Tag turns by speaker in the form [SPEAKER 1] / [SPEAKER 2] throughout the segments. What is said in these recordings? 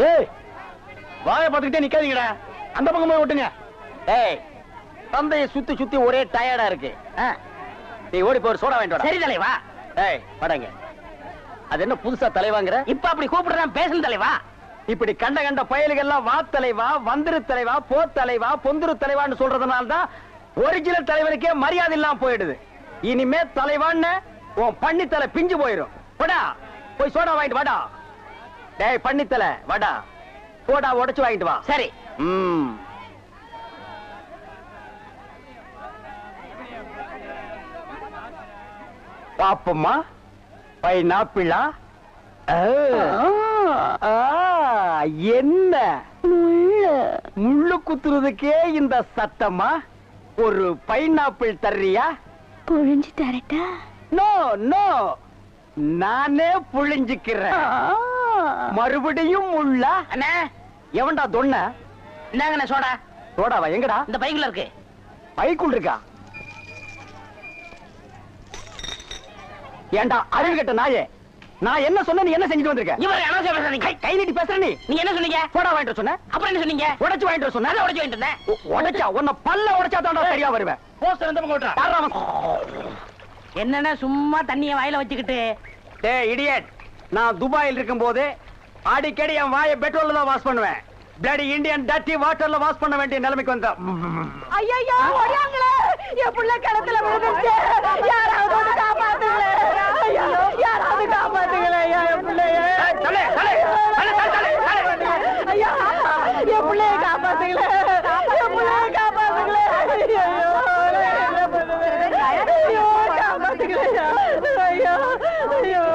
[SPEAKER 1] ஏய் வாயை பார்த்துக்கிட்டே நிக்காதீங்கடா, அந்த பக்கம் போய் விட்டுங்க. ஏய் தந்தையை சுத்தி சுத்தி ஒரே டயர்டா இருக்கு. நீ ஓடி போய் சோடா வாங்கிட்டு வா.
[SPEAKER 2] சரி தலைவா.
[SPEAKER 1] ஏய் படங்க. அது என்ன புதுசா தலைவாங்கற?
[SPEAKER 2] இப்ப அப்படி கூப்பிடுறேன் பேசணும் தலைவா.
[SPEAKER 1] இப்படி கண்ட கண்ட பயலுகள் எல்லாம் வா தலைவா, வந்திரு தலைவா, போ தலைவா, பொந்துரு தலைவான்னு சொல்றதுனால தான் ஒரிஜினல் தலைவனுக்கே மரியாதை இல்லாம போயிடுது. இனிமே தலைவான்னு உன் பண்ணித்தலை பிஞ்சு போயிடும். போடா போய் சோடா வாங்கிட்டு வாடா. டேய் பண்ணித்தலை வாடா, சோடா உடைச்சு வாங்கிட்டு வா.
[SPEAKER 2] சரி.
[SPEAKER 1] பாப்பம்மா பைனாப்பிளா? என்ன முள்ளு குத்துறதுக்கே இந்த சத்தமா? ஒரு பைனாப்பிள் தர்றியா?
[SPEAKER 3] புழிஞ்சு தரட்டா?
[SPEAKER 1] நோ நோ, நானே புழிஞ்சுக்கிறேன். மறுபடியும் முள்ள?
[SPEAKER 2] அண்ணே
[SPEAKER 1] எவன்டா தொன்ன?
[SPEAKER 2] இந்தாங்கண்ணே சோடா.
[SPEAKER 1] சோடாவா? எங்கடா?
[SPEAKER 2] இந்த பைக்குள்ள இருக்கு.
[SPEAKER 1] பைக்குள் இருக்கா? ஏண்டா அறிவு கட்ட நாயே, நான் என்ன சொன்ன நீ என்ன செஞ்சுட்டு வந்திருக்க?
[SPEAKER 2] இவரை அனாவசியம் பேசுறீங்க.
[SPEAKER 1] கை நீட்டி பேசுற நீ.
[SPEAKER 2] நீங்க என்ன சொன்னீங்க?
[SPEAKER 1] சோடா வாங்கிட்டு சொன்ன.
[SPEAKER 2] அப்புறம் என்ன சொன்னீங்க?
[SPEAKER 1] உடைச்சு வாங்கிட்டு சொன்ன.
[SPEAKER 2] உடைச்சு வாங்கிட்டு இருந்தேன்.
[SPEAKER 1] உடைச்சா உன்னை பல்ல உடைச்சா தான் சரியா வருவேன்.
[SPEAKER 2] போஸ்டர் எந்த பக்கம் ஓட்டுறா? என்னன்னா சும்மா தண்ணிய வாயில வச்சுக்கிட்டு.
[SPEAKER 1] டேய் இடியட், நான் துபாயில் இருக்கும் போது அடிக்கடி என் வாயை பெட்ரோல்ல தான் வாஷ் பண்ணுவேன். பிளடி இந்தியன் டர்ட்டி வாட்டர்ல வாஷ் பண்ண வேண்டிய நிலைமைக்கு வந்தா.
[SPEAKER 3] ஐயா ஓடியாங்களே, என் புள்ள கிணத்துல விழுந்துச்சு. யாராவது வந்து காப்பாத்துங்களே. ஐயா யாராவது காப்பாத்துங்களே. ஐயா என் பிள்ளைய. ஐயா என் பிள்ளைய காப்பாத்துங்களே. என் பிள்ளைய காப்பாத்துங்களே. ஐயோ காப்பாத்துங்களே. ஐயோ ஐயோ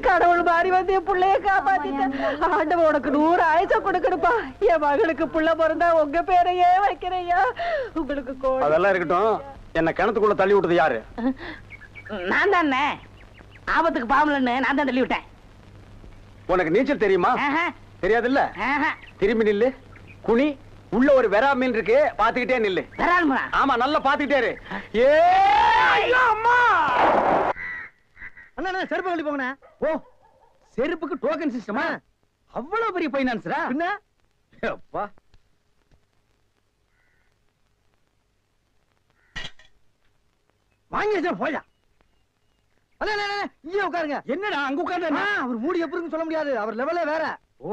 [SPEAKER 3] கடவுள் மாறி வந்து என் பிள்ளைய காப்பாத்திட்டேன். ஆண்டவன் உனக்கு 100 ஆயுசம் கொடுக்கணுப்பா. என் மகளுக்கு புள்ள பிறந்தா உங்க பேரையே வைக்கிறையா. உங்களுக்கு
[SPEAKER 1] அதெல்லாம் இருக்கட்டும், என்ன கிணத்துக்குள்ள தள்ளி விட்டது யாரு?
[SPEAKER 2] நான் தானே. ஆபத்துக்கு பாவலன்னு நான் தான் தள்ளி விட்டேன்.
[SPEAKER 1] உனக்கு நீச்சல் தெரியுமா? தெரியாது இல்ல. திரும்பி நில்லு, குனி. உள்ள ஒரு வெரா மீன் இருக்கு, பாத்துக்கிட்டே நில்லு. ஆமா நல்லா பாத்துக்கிட்டே இரு. அண்ணா செருப்பு கழட்டி போங்கண்ணா. ஓ செருப்புக்கு டோக்கன் சிஸ்டமா? அவ்வளவு பெரிய பைனான்ஸ்ரா? என்ன அப்பா, வாங்கி வச்சா போயா. இங்கே உட்காருங்க. என்னடா அங்க உட்கார்ந்து? அவர் மூடி எப்படி சொல்ல முடியாது, அவர் லெவலே வேற. ஓ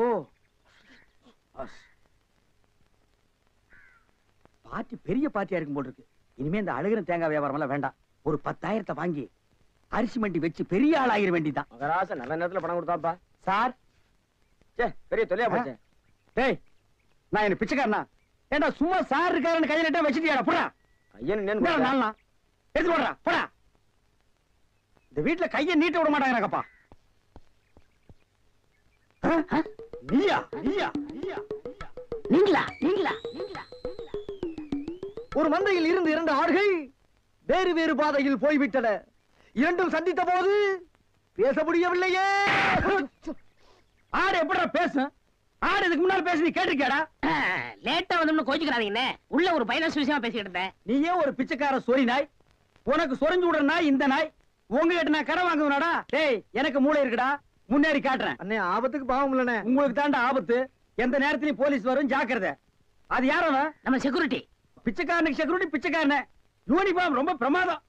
[SPEAKER 1] பார்ட்டி பெரிய பார்ட்டியா இருக்கும் போல் இருக்கு. இனிமே இந்த அழகிற தேங்காய் வியாபாரம் எல்லாம் வேண்டாம். ஒரு 10,000 வாங்கி அரிசி மண்டி வச்சு பெரிய ஆள் ஆகிற வேண்டிதான். நல்ல நேரத்துல பணம் கொடுத்தாப்பா சார். பெரிய தொலையா போச்சு. டேய் நான் என்ன பிச்சைக்காரனா? ஏண்டா சும்மா சார் இருக்காருன்னு கையில நட்டா வச்சிட்டியாடா? போடா கையன் நாளா எடுத்து போடுறா. போடா, இந்த வீட்டுல கையை நீட்ட விட மாட்டாங்கப்பா. நீயா நீயா நீயா
[SPEAKER 2] நீங்களா நீங்களா நீங்களா?
[SPEAKER 1] ஒரு மந்தையில் இருந்து 2 ஆடுகள் வேறு வேறு பாதையில் போய்விட்டன. இரண்டும் சந்தித்த போது பேச முடியவில்லையே. ஆடு எப்படா பேசும்? ஆடு இதுக்கு முன்னால பேசி நீ கேட்டிருக்கியாடா?
[SPEAKER 2] லேட்டா வந்து கோச்சுக்கிறாதீங்கன்னு உள்ள ஒரு பைனான்ஸ் விஷயமா பேசிக்கிட்டு இருந்தேன்.
[SPEAKER 1] நீயே ஒரு பிச்சைக்கார சொறி நாய். உனக்கு சொரிஞ்சு விடுற நாய் இந்த நாய். உங்ககிட்ட நான் கடை வாங்குவனாடா? டேய் எனக்கு மூளை இருக்குடா, முன்னேறி காட்டுறேன். அண்ணே ஆபத்துக்கு பாவம் இல்லனே. உங்களுக்கு தாண்டா ஆபத்து. எந்த நேரத்திலயும் போலீஸ் வரும், ஜாக்கிரதை. அது யாரவ?
[SPEAKER 2] நம்ம செக்யூரிட்டி.
[SPEAKER 1] பிச்சைக்காரனுக்கு செக்யூரிட்டி பிச்சைக்காரனே. யூனிஃபார்ம் ரொம்ப பிரமாதம்.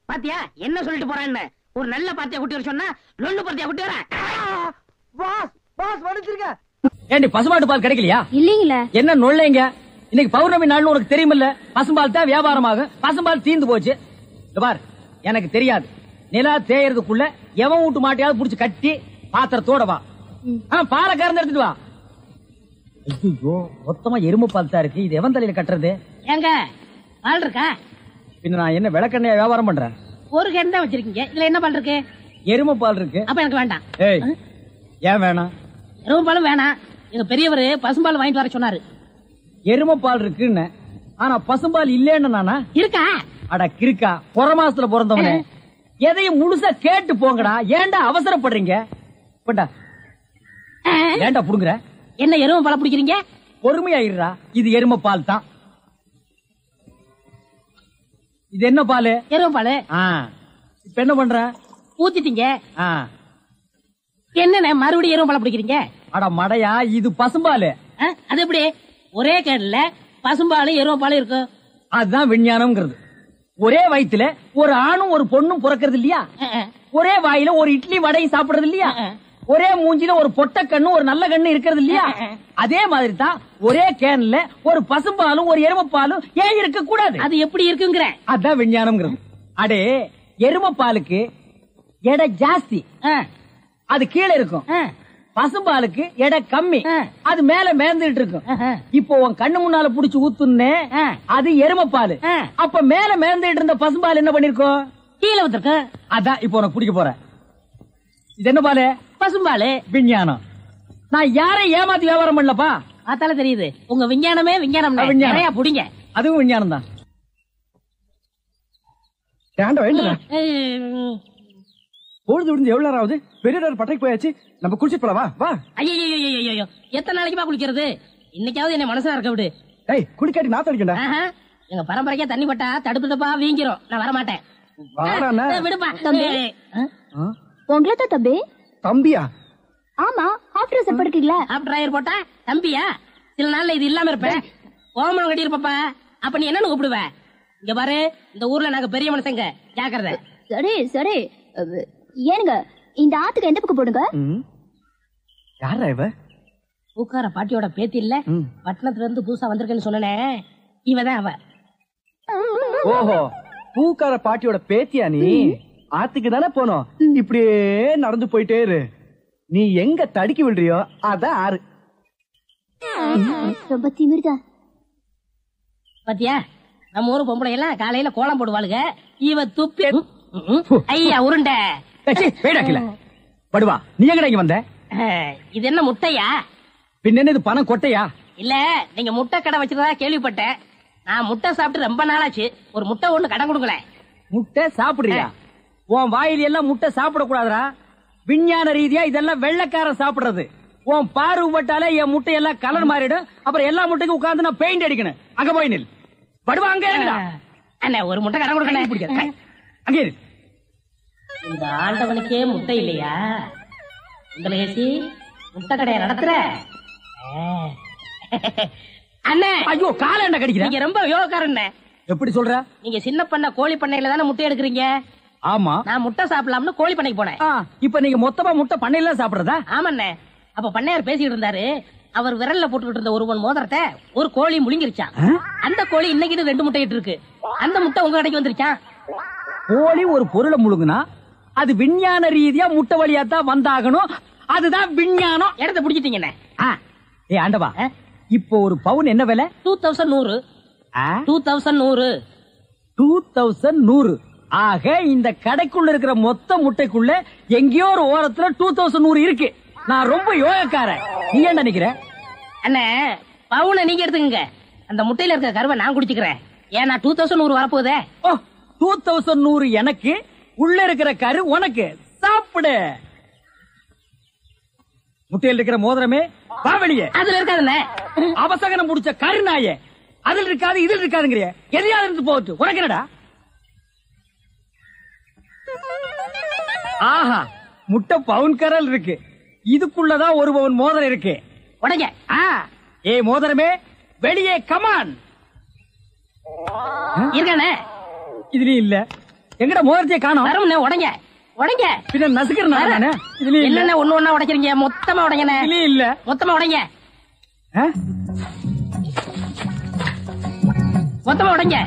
[SPEAKER 2] பாத்தியா என்ன சொல்லிட்டு போறான்னு? ஒரு நல்ல பார்ட்டியா குட்டி வர சொன்னா லொல்லு பார்ட்டியா குட்டி வரேன்.
[SPEAKER 1] பாஸ் பாஸ் வடிச்சிருக்க.
[SPEAKER 4] ஏண்டி பசுமாட்டு பால் கிடைக்கலையா?
[SPEAKER 3] இல்லீங்களே.
[SPEAKER 4] என்ன நொல்லைங்க? இன்னைக்கு பௌர்ணமி நாள்னு உனக்கு தெரியுமில்ல? பசும்பால் தான் வியாபாரமாகும். பசும்பால் தீந்து போச்சு. பார் எனக்கு தெரியாது. நிலா தேயறதுக்குள்ள எவன் வீட்டு மாட்டையாவது புடிச்சு கட்டி பாத்திரத்தோட வா. பாலை கறந்து எடுத்துட்டு வா. ஐயோ மொத்தமா எருமை பால் தான் இருக்கு. இது எவன் தலையில கட்டுறது?
[SPEAKER 2] ஏங்க பால் இருக்கா?
[SPEAKER 4] பின்ன நான் என்ன விளக்கெண்ணையா வியாபாரம் பண்றேன்?
[SPEAKER 2] ஒரு கேன் தான் வச்சிருக்கீங்க. இதுல என்ன பால் இருக்கு?
[SPEAKER 4] எருமை பால் இருக்கு.
[SPEAKER 2] அப்ப எனக்கு வேண்டாம்.
[SPEAKER 4] ஏய் ஏன் வேணாம்?
[SPEAKER 2] எருமை பாலும் வேணாம். எங்க பெரியவர் பசும்பால் வாங்கிட்டு வர சொன்னாரு.
[SPEAKER 4] எருமை பால் இருக்குன்னு, ஆனா பசும்பால் இல்லன்னு நானா?
[SPEAKER 2] இருக்கா?
[SPEAKER 4] அட கிறுக்கா, புற மாசத்துல பிறந்தவனே. எதையும் முழுசா கேட்டு போங்கடா. ஏன்டா அவசரப்படுறீங்க? போண்டா. ஏன்டா புடுங்குற?
[SPEAKER 2] என்ன எருமை பால் பிடிக்கிறீங்க?
[SPEAKER 4] பொறுமையா இருடா. இது எருமை பால் தான். இது என்ன பால்?
[SPEAKER 2] எருமை பால்.
[SPEAKER 4] இப்ப என்ன பண்ற?
[SPEAKER 2] ஊத்திட்டீங்க. என்ன மறுபடியும் எருமை பால் பிடிக்கிறீங்க?
[SPEAKER 4] அட மடையா, இது பசும்பால்.
[SPEAKER 2] அது எப்படி ஒரே கேடல பசும்பால் எருமை பால் இருக்கு?
[SPEAKER 4] அதுதான் விஞ்ஞானம்ங்கிறது. ஒரே வயித்துல ஒரு ஆணும் ஒரு பொண்ணும் பிறக்கிறது இல்லையா? ஒரே வாயில ஒரு இட்லி வடையும் சாப்பிடுறது இல்லையா? ஒரே மூஞ்சில ஒரு பொட்ட கண்ணு ஒரு நல்ல கண்ணு இருக்கிறது இல்லையா? அதே மாதிரி தான் ஒரே கேன்ல ஒரு பசும்பாலும் ஒரு எருமைப்பாலும் ஏன் இருக்க கூடாது?
[SPEAKER 2] அது எப்படி இருக்குங்கிற?
[SPEAKER 4] அதான் விஞ்ஞானம்ங்கிறது. அடே, எருமைப்பாலுக்கு எடை ஜாஸ்தி, அது கீழே இருக்கும். பசும்பாலுக்கு எடை கம்மி, அது மேல மேந்துட்டு இருக்கும். இப்போ உன் கண்ணு முன்னால புடிச்சு ஊத்துனே, அது எருமைப்பால். அப்ப மேல மேந்துட்டு இருந்த பசும்பால் என்ன பண்ணிருக்கோம்?
[SPEAKER 2] கீழே ஊத்திருக்கு.
[SPEAKER 4] அதான் இப்போ உனக்கு பிடிக்க போற. இது என்ன பாலு?
[SPEAKER 2] பசும்பால்.
[SPEAKER 4] விஞ்ஞானம். நான் யாரையும் ஏமாத்தி வியாபாரம் பண்ணலப்பா.
[SPEAKER 2] அதால தெரியுது உங்க விஞ்ஞானமே விஞ்ஞானம். நிறைய புடிங்க.
[SPEAKER 4] அதுவும் விஞ்ஞானம் தான்.
[SPEAKER 1] பொழுது விடுந்து எவ்வளவு நேரம் ஆகுது? பெரிய பட்டைக்கு போயாச்சு. நம்ம குளிச்சு போலவா? வா.
[SPEAKER 2] ஐயோ, எத்தனை நாளைக்குமா குளிக்கிறது? இன்னைக்காவது என்ன மனசுல இருக்க விடு.
[SPEAKER 1] ஏய், குளிக்காட்டி நாத்த அடிக்கண்டா.
[SPEAKER 2] எங்க பரம்பரைக்கா தண்ணி பட்டா தடுப்பு தப்பா வீங்கிரும். நான் வர மாட்டேன். விடுப்பா.
[SPEAKER 5] உங்களை தான் தம்பி.
[SPEAKER 1] தம்பியா?
[SPEAKER 5] ஆமா, ஹாஃப் ட்ரெஸ் போட்டுக்கீங்களா?
[SPEAKER 2] ஹாஃப் டிரைவர் போட்டா தம்பியா? சில நாள்ல இது இல்லாம இருப்பேன். ஓமனம் கட்டி இருப்பப்பா. அப்ப நீ என்னன்னு கூப்பிடுவ? இங்க பாரு, இந்த ஊர்ல நாங்க பெரிய மனுஷங்க, ஜாக்கிரதை.
[SPEAKER 5] சரி சரி. ஏனுங்க, இந்த ஆத்துக்கு எந்த பக்கம் போடுங்க?
[SPEAKER 1] யாரா இவ?
[SPEAKER 2] பூக்கார பாட்டியோட பேத்தி இல்ல, பட்டணத்துல இருந்து புதுசா வந்திருக்கேன்னு சொன்னனே, இவதான் அவ.
[SPEAKER 1] ஓஹோ, பூக்கார பாட்டியோட பேத்தியா நீ? ஆத்துக்கு தானே போனோம். இப்படியே நடந்து போயிட்டே இரு. நீ எங்க தடுக்கி விடுறியோ அதான் ஆறு.
[SPEAKER 5] ரொம்ப திமிர்தான்.
[SPEAKER 2] பாத்தியா, நம்ம ஊரு பொம்பளை எல்லாம் காலையில கோலம் போடுவாளுங்க. இவ துப்பி ஐயா உருண்டை.
[SPEAKER 4] படுவா, நீ எங்கடா இங்க வந்த?
[SPEAKER 2] இது என்ன முட்டையா?
[SPEAKER 4] பின்ன இது பணம் கொட்டையா?
[SPEAKER 2] இல்ல, நீங்க முட்டை கடை வச்சிருந்தா கேள்விப்பட்டேன். நான் முட்டை சாப்பிட்டு ரொம்ப நாளாச்சு. ஒரு முட்டை ஒண்ணு கடன் கொடுங்களேன்.
[SPEAKER 4] முட்டை சாப்பிடுறியா? உன் வாயில் எல்லாம் முட்டை சாப்பிட கூடாதுரா. விஞ்ஞான ரீதியா இதெல்லாம் வெள்ளைக்காரன் சாப்பிடுறது. உன் பார்வை பட்டாலே என் முட்டை எல்லாம் கலர் மாறிடும். அப்புறம் எல்லா முட்டைக்கும் உட்கார்ந்து நான் பெயிண்ட் அடிக்கணும். அங்க போய் நில். படுவா, அங்க
[SPEAKER 2] அண்ணா ஒரு முட்டை கடன் கொடுக்கணும்.
[SPEAKER 4] அங்கே இரு.
[SPEAKER 2] இந்த ஆண்டவனுக்கே முட்டை இல்லையா? உங்களுக்கு முட்டை கடையை நடத்துற அண்ணே.
[SPEAKER 4] ஐயோ, கால கடிக்கிற.
[SPEAKER 2] நீங்க ரொம்ப யோகக்காரன்.
[SPEAKER 4] எப்படி சொல்ற?
[SPEAKER 2] நீங்க சின்ன பண்ண கோழி பண்ணையில தானே முட்டை எடுக்கிறீங்க?
[SPEAKER 4] ஆமா.
[SPEAKER 2] நான் முட்டை சாப்பிடலாம்னு கோழி பண்ணைக்கு போனேன்.
[SPEAKER 4] இப்ப நீங்க மொத்தமா முட்டை பண்ணையில சாப்பிடுறதா?
[SPEAKER 2] ஆமாண்ணே. அப்ப பண்ணையார் பேசிட்டு இருந்தாரு. அவர் விரல்ல போட்டுக்கிட்டு இருந்த ஒருவன் மோதிரத்தை ஒரு கோழி முழுங்கிருச்சான். அந்த கோழி இன்னைக்கு 2 முட்டையிட்டு இருக்கு. அந்த முட்டை உங்க கடைக்கு வந்துருச்சான்.
[SPEAKER 4] கோழி ஒரு பொருளை முழுங்குனா அது விஞ்ஞான ரீதியா முட்டை வழியா தான் வந்தாகணும். அதுதான் விஞ்ஞானம்.
[SPEAKER 2] இடத்த பிடிச்சிட்டீங்கண்ணே.
[SPEAKER 4] ஏ ஆண்டவா, இப்போ ஒரு பவுன் என்ன விலை?
[SPEAKER 2] 2100.
[SPEAKER 4] 2100. ஆக இந்த கடைக்குள்ள இருக்கிற மொத்த முட்டைக்குள்ள எங்கேயோ ஒரு ஓரத்துல 2100 இருக்கு. நான் ரொம்ப யோகக்காரன். நீ என்ன நினைக்கிற?
[SPEAKER 2] அண்ணே, பவுனை நீங்க எடுத்துக்கங்க. அந்த முட்டையில இருக்கிற கருவை நான் குடிச்சுக்கிறேன். ஏன்னா 2100 வரப்போதே.
[SPEAKER 4] 2100 எனக்கு, உள்ள இருக்கிற கரு உனக்கு. சாப்பிடு. முட்டையில் இருக்கிற மோதிரமே வா வெளியே.
[SPEAKER 2] அதுல இருக்காதுண்ணே.
[SPEAKER 4] அவசகனம் முடிச்ச கருநாயே, அதுல இருக்காது இதில் இருக்காதுங்கிறிய. எதையாவது இருந்து போட்டு உனக்கு என்னடா? ஆஹா, முட்டை பவுன் கரல் இருக்கு. இதுக்குள்ளதான் 1 பவுன் மோதிரம் இருக்கு.
[SPEAKER 2] உடைங்க.
[SPEAKER 4] ஏ மோதிரமே, வெளியே கமான்.
[SPEAKER 2] இருக்கானே?
[SPEAKER 4] இதுலயும் இல்ல. எங்கட மோதிரத்தை காணோம்.
[SPEAKER 2] வரும்ண்ணே. உடைங்க உடைங்க.
[SPEAKER 4] பின்ன நசுக்கிறேன் நானு. இதுலயும் இல்ல.
[SPEAKER 2] என்னென்ன ஒண்ணு ஒண்ணா உடைக்கிறீங்க? மொத்தமா உடைங்கண்ணே.
[SPEAKER 4] இதுலயும் இல்ல.
[SPEAKER 2] மொத்தமா உடைங்க. மொத்தமா உடைங்க.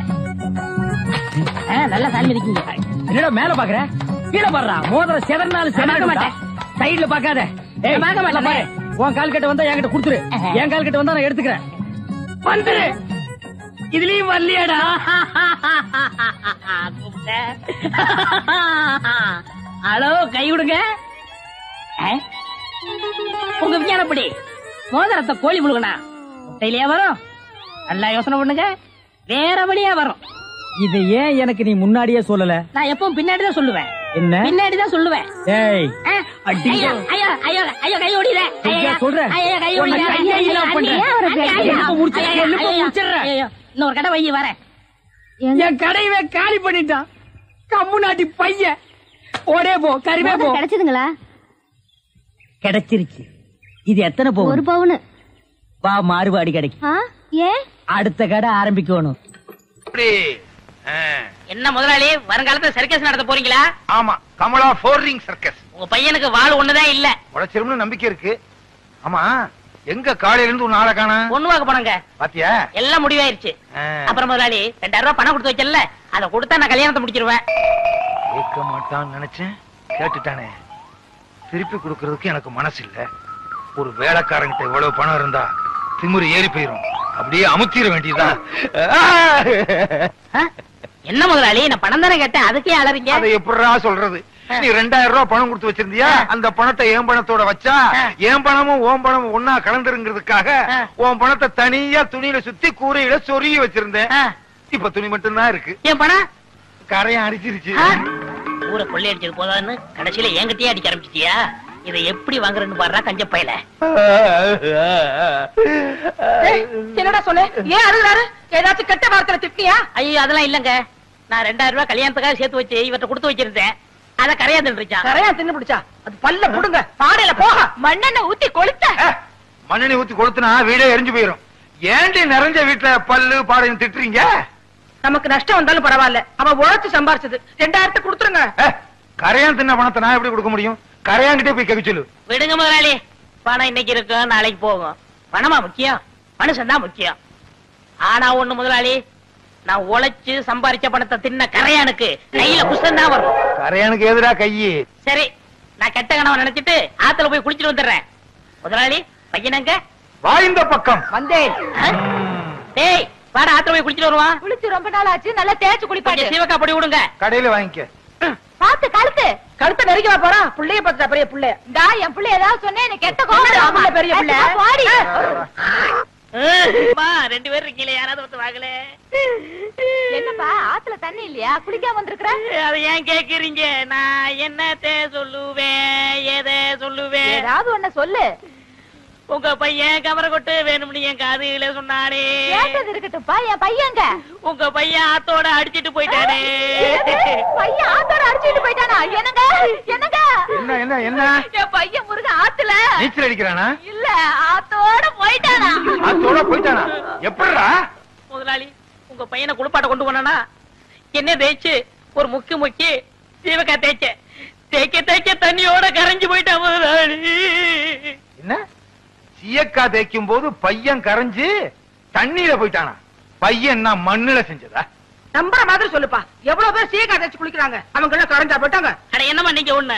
[SPEAKER 2] நல்லா சாமி இருக்கீங்க.
[SPEAKER 4] என்னடா மேல பாக்குற? கீழே பாடுறா. மோதிரம் செதறினாலும் செதற மாட்டேன். சைடுல பாக்காத.
[SPEAKER 2] பார்க்க மாட்டேன்.
[SPEAKER 4] உன் கால் கிட்ட வந்தா என்கிட்ட குடுத்துரு. என் கால் கிட்ட வந்தா நான் எடுத்துக்கிறேன். வந்துரு. இதுலயும் வரலையாடா?
[SPEAKER 2] ஹலோ, கை விடுங்க. உங்க விஞ்ஞானப்படி மோதிரத்தை கோழி முழுகனா முட்டையிலேயே வரும். நல்லா யோசனை பண்ணுங்க. வேற வழியா வரும்.
[SPEAKER 4] இதை ஏன் எனக்கு நீ முன்னாடியே சொல்லல?
[SPEAKER 2] நான் எப்பவும் பின்னாடிதான் சொல்லுவேன்.
[SPEAKER 4] என்ன
[SPEAKER 2] பின்னாடிதான் சொல்லுவேன்.
[SPEAKER 4] ஏய்
[SPEAKER 2] ஐயோ ஐயோ ஐயோ ஐயோ கை ஓடிற.
[SPEAKER 4] ஐயா சொல்றேன்.
[SPEAKER 2] ஐயோ கை ஓடிற. இன்னொரு கடை வை வரேன்.
[SPEAKER 4] என் கடையவே காலி பண்ணிட்டான். கம்முனாட்டி பையன். ஓடே போ, கறிவே போ.
[SPEAKER 5] கிடைச்சதுங்களா?
[SPEAKER 4] கிடைச்சிருச்சு. இது எத்தனை பவுன்?
[SPEAKER 5] 1 பவுன்.
[SPEAKER 4] வா மாறுபாடி கிடைக்கும்.
[SPEAKER 5] ஏன்
[SPEAKER 4] அடுத்த கடை ஆரம்பிக்கணும்.
[SPEAKER 2] என்ன முதலாளி, வருங்காலத்துல சர்க்கஸ் நடத்த போறீங்களா?
[SPEAKER 6] ஆமா, கமலா 4 ரிங் சர்க்கஸ்.
[SPEAKER 2] உங்க பையனுக்கு வாள் ஒண்ணுதான் இல்ல.
[SPEAKER 6] உழைச்சிரும்னு நம்பிக்கை இருக்கு. ஆமா, எங்க காலையில இருந்து ஒரு நாளை காணா?
[SPEAKER 2] பொண்ணு வாக்க போனங்க.
[SPEAKER 6] பாத்தியா,
[SPEAKER 2] எல்லாம் முடிவாயிருச்சு. அப்புறம் முதலாளி 2000 ரூபாய் பணம் கொடுத்து வச்சல, அதை கொடுத்தா நான் கல்யாணத்தை முடிச்சிருவேன்.
[SPEAKER 6] கேட்க மாட்டான்னு நினைச்சேன், கேட்டுட்டானே. திருப்பி கொடுக்கறதுக்கு எனக்கு மனசு இல்ல. ஒரு வேலைக்காரங்கிட்ட இவ்வளவு பணம் இருந்தா திமிரு ஏறி போயிரும். அப்படியே அமுத்திர வேண்டியதா.
[SPEAKER 2] என்ன முதலாளி, நான் பணம் தானே கேட்டேன், அதுக்கே அலறீங்க?
[SPEAKER 6] அதை எப்படிடா சொல்றது? நீ 2000 ரூபாய் பணம் கொடுத்து வச்சிருந்தியா? அந்த பணத்தை என் பணத்தோட வச்சா என் பணமும் ஓம் பணமும் ஒன்னா கலந்துருங்கிறதுக்காக உன் பணத்தை தனியா துணியில சுத்தி கூரையில சொருகி வச்சிருந்தேன். இப்ப துணி மட்டும்தான் இருக்கு.
[SPEAKER 2] என் பணம்
[SPEAKER 6] கரையும் அடிச்சிருச்சு.
[SPEAKER 2] ஊரை கொள்ளை அடிச்சது போதான்னு கடைசியில என்கிட்டயே அடிக்க ஆரம்பிச்சிட்டியா? இதை எப்படி வாங்குறேன்னு பாடுறா கஞ்ச பையல.
[SPEAKER 3] என்னடா சொல்லு, ஏன் அழுகுறாரு? ஏதாச்சும் கெட்ட வார்த்தை திட்டியா?
[SPEAKER 2] ஐயோ அதெல்லாம் இல்லங்க, நான் 2000 ரூபாய் கல்யாணத்துக்காக சேர்த்து வச்சு இவர்கிட்ட கொடுத்து வச்சிருந்தேன். அத கரையா தின்றுச்சான்.
[SPEAKER 3] கரையா தின்னு பிடிச்சா? அது பல்ல புடுங்க, பாடையில போக மண்ணெண்ணெய் ஊத்தி கொளுத்த.
[SPEAKER 6] மண்ணெண்ணெய் ஊத்தி கொளுத்துனா வீடே எரிஞ்சு போயிரும். ஏண்டி நிறைஞ்ச வீட்டுல பல்லு பாடையும் திட்டுறீங்க?
[SPEAKER 3] நமக்கு நஷ்டம் வந்தாலும் பரவாயில்ல, அவன் உழைச்சு சம்பாரிச்சது. 2000 கொடுத்துருங்க.
[SPEAKER 6] கரையான் தின்ன பணத்தை நான் எப்படி கொடுக்க முடியும்? கரையான்கிட்டே போய் கேட்க சொல்லு.
[SPEAKER 2] விடுங்க முதலாளி, பணம் இன்னைக்கு இருக்கும், நாளைக்கு போகும். பணமா முக்கியம், மனுஷன் தான் முக்கியம். ஆனா ஒண்ணு முதலாளி, நான் உழைச்சு சம்பாரிச்ச பணத்தை தின்ன கரையானுக்கு கையில புஷ்டம் தான் வரும்.
[SPEAKER 6] கரையானுக்கு எதிரா கையி.
[SPEAKER 2] சரி, நான் கெட்ட கனவை நினைச்சிட்டு ஆத்துல போய் குளிச்சுட்டு வந்துடுறேன். முதலாளி, பையனங்க
[SPEAKER 6] வாய்ந்த பக்கம்
[SPEAKER 3] வந்தேன்.
[SPEAKER 2] டேய் வாடா, ஆத்துல போய் குளிச்சுட்டு வருவான்.
[SPEAKER 3] குளிச்சு ரொம்ப நாள் ஆச்சு, நல்லா தேய்ச்சு குளிப்பாங்க.
[SPEAKER 2] சீவக்கா பொடி விடுங்க.
[SPEAKER 6] கடையில வாங்கிக்க.
[SPEAKER 3] பாத்து கழுத்தை நெருக்கி வா போறான். புள்ளைய பார்த்தா பெரிய புள்ள. என் புள்ள ஏதாவது சொன்னேன், எனக்கு கெட்ட கோவம். பெரிய புள்ள
[SPEAKER 2] 2 பேரும் இருக்கீங்களே, யாராவது ஒருத்தர் வாங்கல.
[SPEAKER 3] என்னப்பா ஆத்துல தண்ணி இல்லையா? குளிக்காம வந்திருக்கிற?
[SPEAKER 2] அதை ஏன் கேக்குறீங்க? நான் என்னத்தை சொல்லுவேன், எதை சொல்லுவேன்?
[SPEAKER 3] ஏதாவது ஒண்ணு சொல்லு.
[SPEAKER 2] உங்க பையன் கவரை கொட்டு வேணும்னு என் காதுல சொன்னானே.
[SPEAKER 3] கேட்டது இருக்கட்டும்ப்பா, என் பையங்க.
[SPEAKER 2] உங்க பையன் ஆத்தோட அடிச்சிட்டு போயிட்டானே.
[SPEAKER 3] பையன் ஆத்தோட அடிச்சிட்டு போயிட்டானா? என்னங்க என்னங்க?
[SPEAKER 6] என்ன என்ன என்ன?
[SPEAKER 3] என் பையன் முருகன் ஆத்துல
[SPEAKER 6] நீச்சல் அடிக்கிறானா?
[SPEAKER 3] இல்ல, ஆத்தோட போயிட்டானா.
[SPEAKER 6] ஆத்தோட போயிட்டானா? எப்படிடா?
[SPEAKER 2] முதலாளி, உங்க பையனை குளிப்பாட்ட கொண்டு போனா என்ன தேய்ச்சு ஒரு முக்கி சீவக்கா தேய்க்க தண்ணியோட கரைஞ்சு போயிட்டான் முதலாளி.
[SPEAKER 6] என்ன? சீயக்கா தேய்க்கும் போது பையன் கரைஞ்சு தண்ணீர போயிட்டானா? பையன் நான் மண்ணுல செஞ்சதா?
[SPEAKER 3] நம்புற மாதிரி சொல்லுப்பா. எவ்வளவு பேர் சீக்கா தேய்ச்சு குளிக்கிறாங்க, அவங்க எல்லாம் கரைஞ்சா போயிட்டாங்க.
[SPEAKER 2] அட என்னமா நீங்க ஒண்ணு,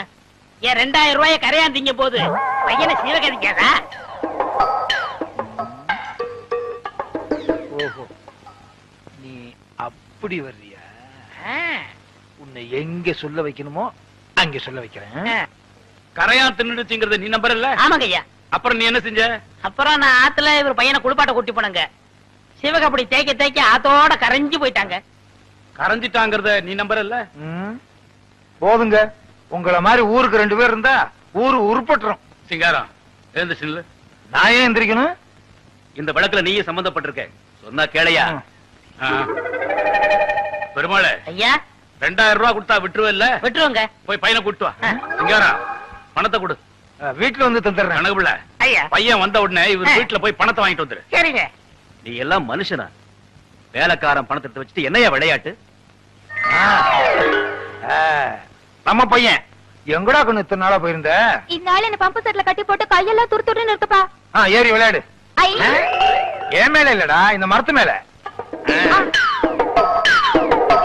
[SPEAKER 2] ஏன் 2000 ரூபாய கரையாந்தீங்க போது பையனை சீவக்கா தேய்க்காதா?
[SPEAKER 6] ஓஹோ, நீ அப்படி வர்றியா? உன்னை எங்க சொல்ல வைக்கணுமோ அங்க சொல்ல வைக்கிறேன்.
[SPEAKER 7] கரையான் தின்னுடுச்சுங்கறத நீ நம்பறல்ல?
[SPEAKER 2] ஆமாங்க ஐயா.
[SPEAKER 7] அப்புறம் நீ என்ன செஞ்ச?
[SPEAKER 2] அப்புறம் நான் ஆத்துல இவர் பையனை குளிப்பாட்ட கூட்டி போனங்க. சிவக அப்படி தேய்க்க ஆத்தோட கரைஞ்சு போயிட்டாங்க.
[SPEAKER 7] கரைஞ்சிட்டாங்கறத நீ நம்பறல்ல?
[SPEAKER 6] போதுங்க, உங்களை மாதிரி ஊருக்கு 2 பேர் இருந்தா ஊரு உருப்பட்டுரும்.
[SPEAKER 7] சிங்காரம் எழுந்துச்சு.
[SPEAKER 6] நான் ஏன் எந்திரிக்கணும்?
[SPEAKER 7] இந்த வழக்குல நீயே சம்பந்தப்பட்டிருக்க, சொன்னா கேளையா? பெருமாளே
[SPEAKER 2] ஐயா,
[SPEAKER 7] 2000 ரூபாய் கொடுத்தா விட்டுருவல்ல?
[SPEAKER 2] விட்டுருவோங்க.
[SPEAKER 7] போய் பையனை கூட்டு வா. சிங்காரம் பணத்தை கொடு.
[SPEAKER 6] வீட்டுல வந்து தந்துடுறேன்.
[SPEAKER 7] கணக்குல
[SPEAKER 2] ஐயா,
[SPEAKER 7] பையன் வந்த உடனே இவர் வீட்டுல போய் பணத்தை வாங்கிட்டு வந்துரு.
[SPEAKER 2] சரிங்க.
[SPEAKER 7] நீ எல்லாம் மனுஷனா? வேலைக்காரன் பணத்தை எடுத்து வச்சுட்டு என்னையா விளையாட்டு?
[SPEAKER 6] நம்ம பையன் எங்கடா கொண்டு இத்தனை நாளா போயிருந்த?
[SPEAKER 5] இந்நாள் என்ன பம்பு செட்ல கட்டி போட்டு கையெல்லாம் துருத்துருன்னு இருக்குப்பா.
[SPEAKER 6] ஏறி விளையாடு. என் மேல இல்லடா, இந்த மரத்து மேல.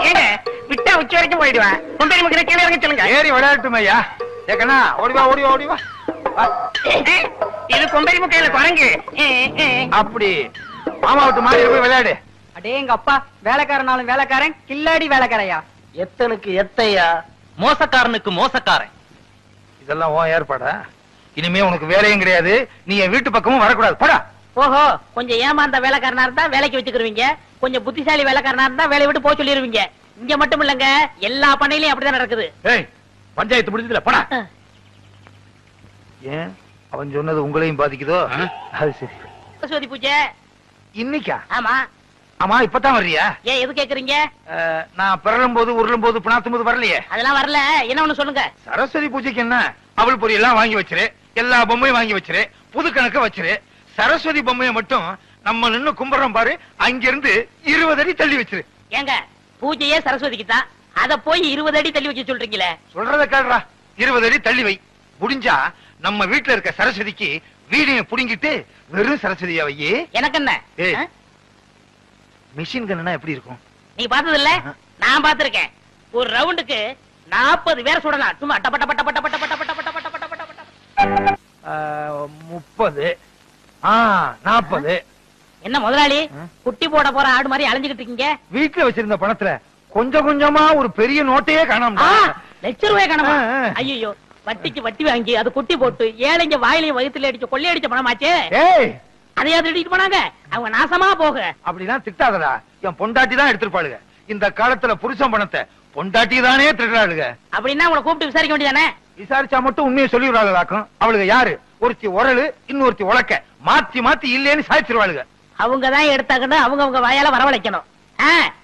[SPEAKER 2] ஏங்க விட்டா உச்சி வரைக்கும் போயிடுவேன். கொம்பேரி முக்கிற கீழே இறங்க சொல்லுங்க.
[SPEAKER 6] ஏறி விளையாட்டுமே ஐயா. ஏக்கண்ணா ஓடிவா ஓடிவா ஓடிவா.
[SPEAKER 2] இது கொம்பேரி முக்கையில குரங்கு.
[SPEAKER 6] அப்படி மாமா விட்டு மாதிரி போய் விளையாடு.
[SPEAKER 3] அடே எங்க அப்பா, வேலைக்காரனாலும் வேலைக்காரன், கில்லாடி வேலைக்காரையா.
[SPEAKER 1] எத்தனுக்கு எத்தையா, மோசக்காரனுக்கு மோசக்காரன்.
[SPEAKER 6] இதெல்லாம் உன் ஏற்பாடா? இனிமே உனக்கு வேலையும் கிடையாது, நீ என் வீட்டு பக்கமும் வரக்கூடாது. போடா.
[SPEAKER 2] ஓஹோ, கொஞ்சம் ஏமாந்த வேலைக்காரனா இருந்தா வேலைக்கு வச்சுக்கிருவீங்க, கொஞ்சம் புத்திசாலி வேலைக்காரனா இருந்தா வேலையை விட்டு போக சொல்லிருவீங்க. இங்க மட்டும் இல்லங்க, எல்லா பண்ணையிலயும் அப்படிதான் நடக்குது.
[SPEAKER 6] ஏய்,
[SPEAKER 7] பஞ்சாயத்து முடிஞ்சதுல போடா.
[SPEAKER 6] ஏன் அவன் சொன்னது உங்களையும் பாதிக்குதோ? அது சரி.
[SPEAKER 2] சரஸ்வதி பூஜை
[SPEAKER 6] இன்னைக்கா?
[SPEAKER 2] ஆமா.
[SPEAKER 6] ஆமா, இப்பதான் வர்றியா?
[SPEAKER 2] ஏன் எது கேக்குறீங்க?
[SPEAKER 6] நான் பிறலும் போது உருளும் போது பிணாத்தும் போது வரலையே.
[SPEAKER 2] அதெல்லாம் வரல. என்ன ஒண்ணு சொல்லுங்க.
[SPEAKER 6] சரஸ்வதி பூஜைக்கு என்ன, அவள் பொரி எல்லாம் வாங்கி வச்சிரு, எல்லா பொம்மையும் வாங்கி வச்சிரு, புது கணக்க வச்சிரு. சரஸ்வதி பொம்மையை மட்டும் நம்ம நின்னு கும்பிடுறோம் பாரு, அங்கிருந்து 20 அடி தள்ளி வச்சிரு.
[SPEAKER 2] ஏங்க, பூஜையே சரஸ்வதிக்கு தான், அத போய் 20 அடி தள்ளி வைக்க சொல்றீங்களே.
[SPEAKER 6] சொல்றத கேளுடா. 20 அடி தள்ளி வை. முடிஞ்சா நம்ம வீட்டுல இருக்க சரஸ்வதிக்கு வீடையும் புடிங்கிட்டு வெறும் சரஸ்வதியா வையே. எனக்கு என்ன? மிஷின் கன்னா எப்படி இருக்கும்?
[SPEAKER 2] நீ பார்த்தது இல்ல? நான் பார்த்திருக்கேன். ஒரு ரவுண்டுக்கு 40 பேர் சுடலாம். சும்மா டப்ப டப்ப டப்ப டப்ப டப்ப டப்ப டப்ப டப்ப டப்ப டப்ப டப்ப.
[SPEAKER 6] 30 40.
[SPEAKER 2] என்ன முதலாளி, குட்டி போட போற ஆடு மாதிரி அலைஞ்சுகிட்டு இருக்கீங்க?
[SPEAKER 6] வீட்டுல வச்சிருந்த பணத்துல கொஞ்சம் கொஞ்சமா ஒரு பெரிய நோட்டையே காணோம்.
[SPEAKER 2] ₹1,00,000 காணோமா? ஐயோ, வட்டிக்கு வட்டி வாங்கி அது குட்டி போட்டு ஏழைங்க வாயிலையும் வயித்துல அடிச்சு கொள்ளையடிச்ச பணமாச்சே. அதையாவது எடுத்துட்டு போனாங்க. அவங்க நாசமா போக.
[SPEAKER 6] அப்படிதான் திட்டாதடா. என் பொண்டாட்டி தான் எடுத்துருப்பாளுங்க. இந்த காலத்துல புருஷன் பணத்தை பொண்டாட்டி தானே திருடுறாளுங்க.
[SPEAKER 2] அப்படின்னா உங்களை கூப்பிட்டு விசாரிக்க வேண்டியதானே?
[SPEAKER 6] விசாரிச்சா மட்டும் உண்மையை சொல்லிடுறாங்களாக்கும். அவளுக்கு யாரு? ஒருத்தி உரலு, இன்னொருத்தி உலக்க, மாத்தி மாத்தி இல்லேன்னு சாய்ச்சிருவாளுங்க.
[SPEAKER 2] அவங்கதான் எடுத்தாக்கணும், அவங்க வாயால வரவழைக்கணும்.